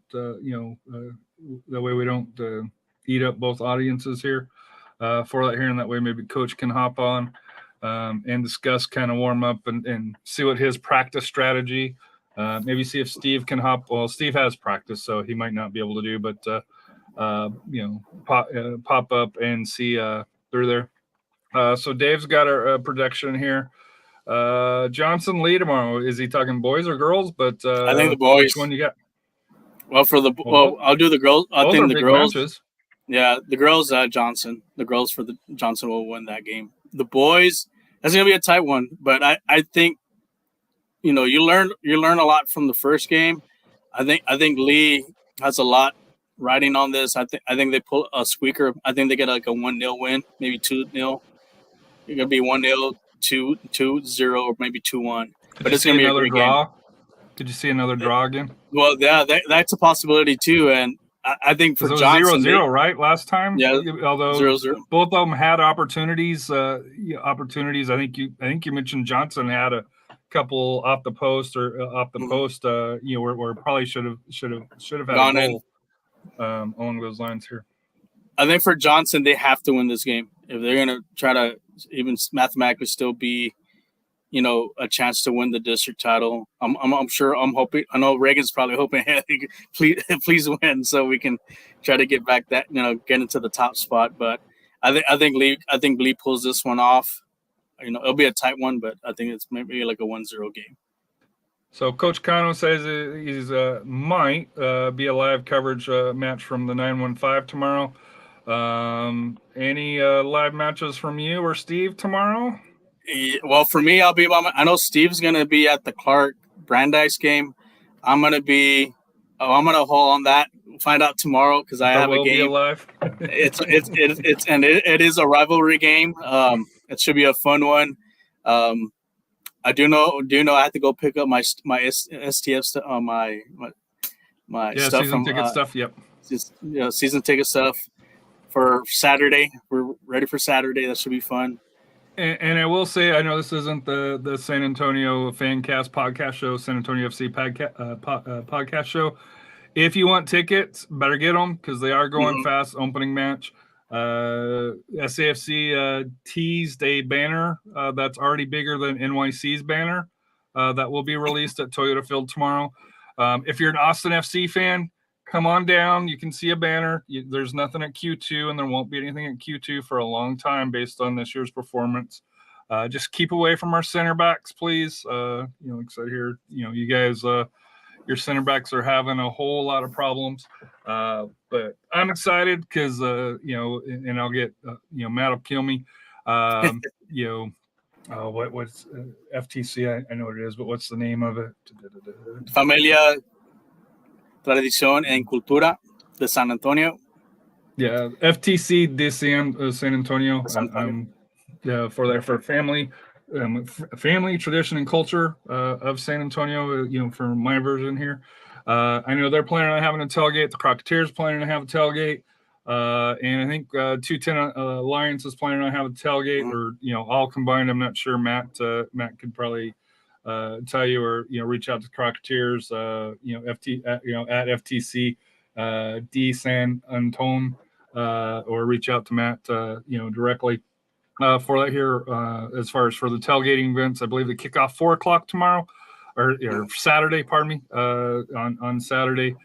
eat up both audiences here for that here, and that way maybe Coach can hop on and discuss, kind of warm up and see what his practice strategy. Maybe see if Steve can hop. Well, Steve has practice, so he might not be able to do, but pop up and see through there. So Dave's got a prediction here. Johnson Lee tomorrow. Is he talking boys or girls? But I think the boys. Which one you got? Well, I'll do the girls. I think the girls. Matches. Yeah, the girls. Johnson. The girls for the Johnson will win that game. The boys. That's gonna be a tight one. But I think, you learn a lot from the first game. I think Lee has a lot riding on this. I think they pull a squeaker. I think they get like a 1-0 win, maybe 2-0. It's gonna be 1-0. 2-0 or maybe 2-1, but it's gonna be another draw. Game. Did you see another draw again? Well, yeah, that's a possibility too, and I think for Johnson, 0-0, right? Last time, yeah. Although 0-0. Both of them had opportunities. I think you mentioned Johnson had a couple off the post post. Where probably should have had gone a goal along those lines here. I think for Johnson, they have to win this game if they're going to try to even mathematically still be, a chance to win the district title. I'm sure. I'm hoping. I know Reagan's probably hoping, hey, please win, so we can try to get back that, get into the top spot. But I think Lee pulls this one off. It'll be a tight one, but I think it's maybe like a 1-0 game. So Coach Cano says he's might be a live coverage match from the 915 tomorrow. Any live matches from you or Steve tomorrow? Well, for me, I'll be I know Steve's going to be at the Clark Brandeis game. I'm going to hold on that. Find out tomorrow because I have a game. It is a rivalry game. It should be a fun one. I do know I have to go pick up my STF stuff, my stuff season from ticket stuff. Yep. Season ticket stuff for Saturday. We're ready for Saturday. That should be fun. And I will say, I know this isn't the San Antonio Fancast podcast show, San Antonio FC podcast show. If you want tickets, better get them because they are going fast. Opening match. SAFC teased a banner that's already bigger than NYC's banner that will be released at Toyota Field tomorrow. If you're an Austin FC fan, come on down. You can see a banner. There's nothing at Q2, and there won't be anything at Q2 for a long time based on this year's performance. Just keep away from our center backs, please. Like I said here, you guys, your center backs are having a whole lot of problems. But I'm excited because, and I'll get, Matt will kill me. What's FTC? I know what it is, but what's the name of it? Familia Tradición en Cultura de San Antonio. Yeah, FTC de San Antonio. San Antonio. Yeah, for family, family tradition and culture of San Antonio. For my version here, I know they're planning on having a tailgate. The Crocketeers planning to have a tailgate, and I think 210 Alliance is planning on having a tailgate, or all combined. I'm not sure. Matt could probably tell you, or reach out to Crocketeers. At FTC D San Antonio. Or reach out to Matt, directly for that here. As far as for the tailgating events, I believe they kick off 4:00 tomorrow, or Saturday. Pardon me. On Saturday,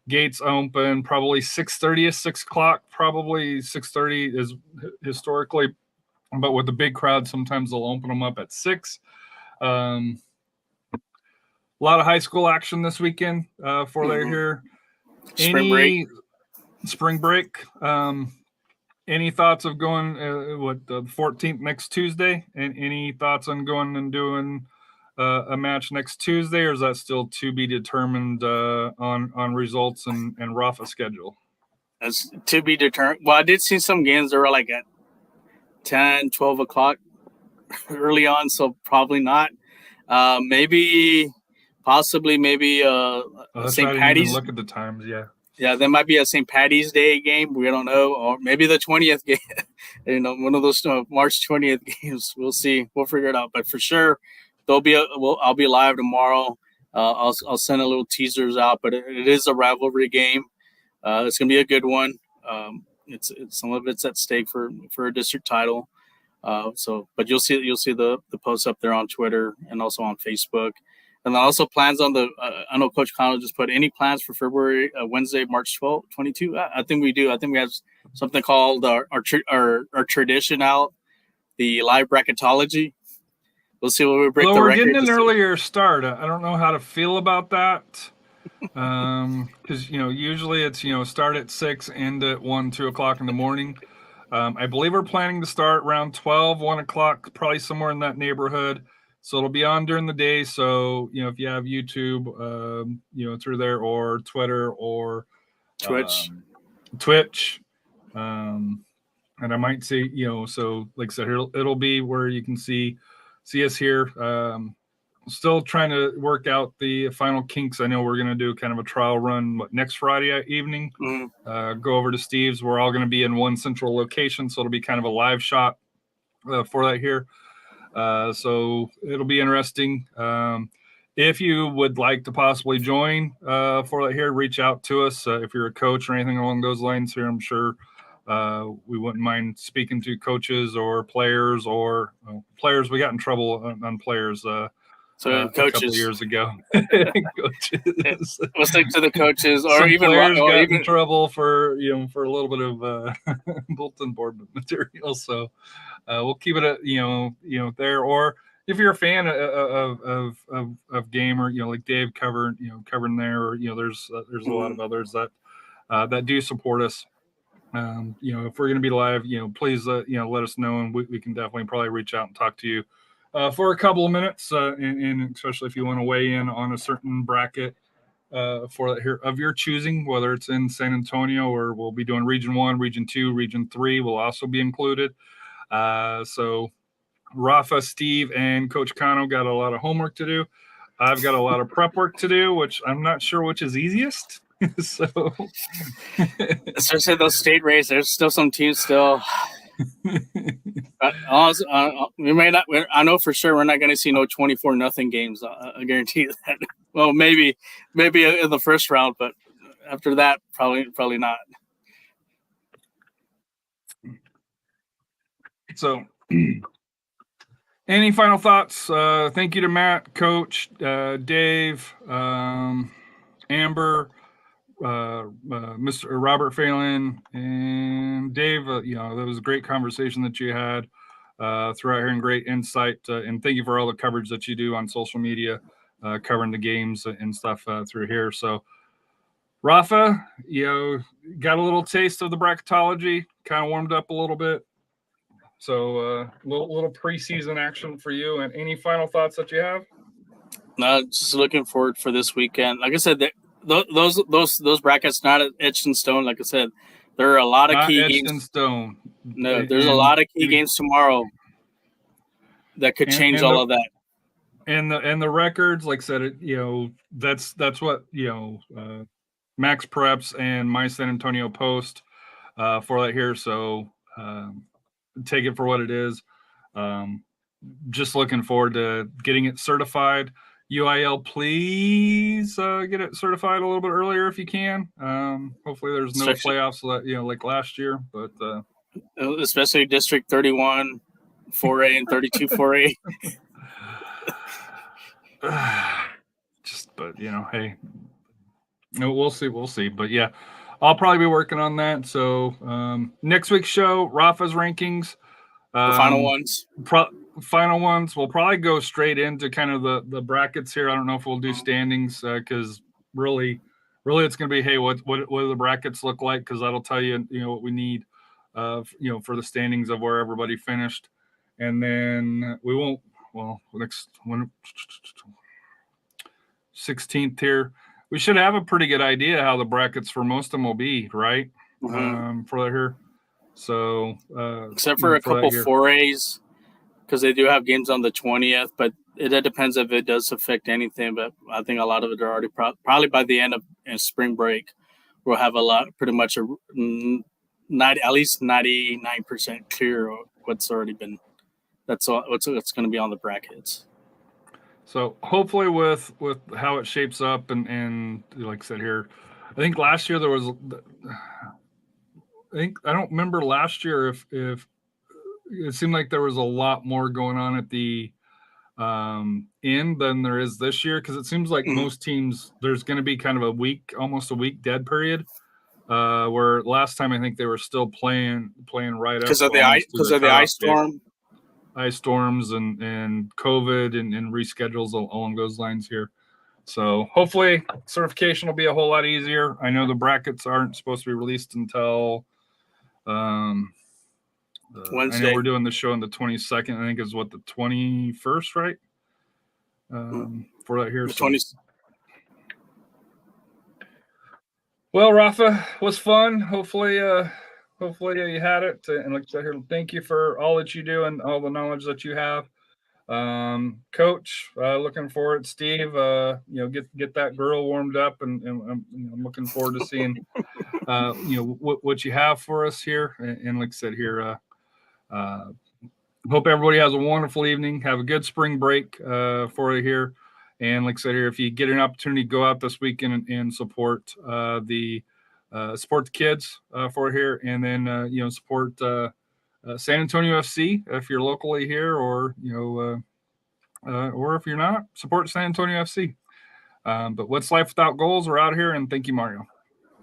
gates open probably 6:30 6:00. Probably 6:30 is historically, but with the big crowd, sometimes they'll open them up at 6. A lot of high school action this weekend for that here. Spring break. Any thoughts of going the 14th next Tuesday? And any thoughts on going and doing a match next Tuesday, or is that still to be determined on results and Rafa schedule? That's to be determined. Well, I did see some games that were like at 10, 12 o'clock early on, so probably not. Possibly St. Patty's. Look at the times, yeah. Yeah, there might be a St. Patty's Day game. We don't know, or maybe the 20th game. One of those March 20th games. We'll see. We'll figure it out. But for sure, I'll be live tomorrow. I'll send a little teasers out. But it is a rivalry game. It's gonna be a good one. It's some of it's at stake for a district title. But you'll see the posts up there on Twitter and also on Facebook. And then also plans on I know Coach Connell just put any plans for February, Wednesday, March 12th, 22. I think we do. I think we have something called our tradition out, the live bracketology. We'll see what we break the record. We're getting an earlier start. I don't know how to feel about that. Because, usually it's, start at 6, end at 1, 2 o'clock in the morning. I believe we're planning to start around 12, 1 o'clock, probably somewhere in that neighborhood. So it'll be on during the day. So, if you have YouTube, through there, or Twitter, or Twitch. And I might say, so like I said, it'll be where you can see us here. Still trying to work out the final kinks. I know we're going to do kind of a trial run next Friday evening. Go over to Steve's. We're all going to be in one central location. So it'll be kind of a live shot for that here. So it'll be interesting. If you would like to possibly join for that here, reach out to us. If you're a coach or anything along those lines here, I'm sure we wouldn't mind speaking to coaches or players, or players. We got in trouble on players coaches a couple of years ago. Coaches. We'll stick to the coaches, or some even players got in trouble for a little bit of bulletin board material. So we'll keep it at there. Or if you're a fan of game, or like Dave covering there, or there's a lot of others that do support us. If we're going to be live, please let us know, and we can definitely probably reach out and talk to you for a couple of minutes, and especially if you want to weigh in on a certain bracket for here of your choosing, whether it's in San Antonio, or we'll be doing Region 1, Region 2, Region 3 will also be included. So Rafa, Steve, and Coach Cano got a lot of homework to do. I've got a lot of prep work to do, which I'm not sure which is easiest. So especially those state races, there's still some teams still. We may not. I know for sure we're not going to see no 24-0 games. I guarantee you that. Well, maybe in the first round, but after that, probably not. So, any final thoughts? Thank you to Matt, Coach, Dave, Amber, Mr. Robert Phelan, and Dave. That was a great conversation that you had throughout here, and great insight. And thank you for all the coverage that you do on social media, covering the games and stuff through here. So, Rafa, got a little taste of the bracketology, kind of warmed up a little bit. So, little preseason action for you. And any final thoughts that you have? No, just looking forward for this weekend. Like I said, those brackets not etched in stone. Like I said, there are a lot of Not key etched games. in stone. No, there's a lot of key games tomorrow that could change all of that. And the records, like I said, that's what Max Preps and My San Antonio Post for that here. So take it for what it is. Just looking forward to getting it certified. UIL, please get it certified a little bit earlier if you can. Hopefully there's no playoffs like last year, but especially District 31, 4A, and 32, 4A. But hey, no, we'll see. But yeah, I'll probably be working on that. So next week's show, Rafa's rankings, the final ones. Final ones. We'll probably go straight into kind of the brackets here. I don't know if we'll do standings because really it's going to be, hey, what do the brackets look like? Because that'll tell you what we need for the standings of where everybody finished. And then we won't, next one, 16th here, we should have a pretty good idea how the brackets for most of them will be, right? Mm-hmm. For that here. So except for a couple 4As, because they do have games on the 20th, but it depends if it does affect anything. But I think a lot of it are already probably by the end of spring break, we'll have pretty much at least 99% clear of what's already been. That's all. What's going to be on the brackets. So hopefully with how it shapes up and like I said here, I think last year there was. I don't remember last year if it seemed like there was a lot more going on at the end than there is this year, because it seems like most teams there's going to be kind of almost a week dead period, where last time I think they were still playing right up because of the ice storm, ice storms and COVID and reschedules along those lines here. So hopefully certification will be a whole lot easier. I know the brackets aren't supposed to be released until Wednesday. I know we're doing the show on the 22nd. I think is what, the 21st, right? For that here. 20th. Well, Rafa, was fun. Hopefully you had it. And like I said here, thank you for all that you do and all the knowledge that you have. Coach, looking forward. Steve, get that grill warmed up, and I'm looking forward to seeing what you have for us here. And like I said here, hope everybody has a wonderful evening. Have a good spring break for you here. And like I said here, if you get an opportunity, go out this weekend and support the kids for here, and then support San Antonio FC if you're locally here, or or if you're not, support San Antonio FC. But what's life without goals? We're out here, and thank you, Mario.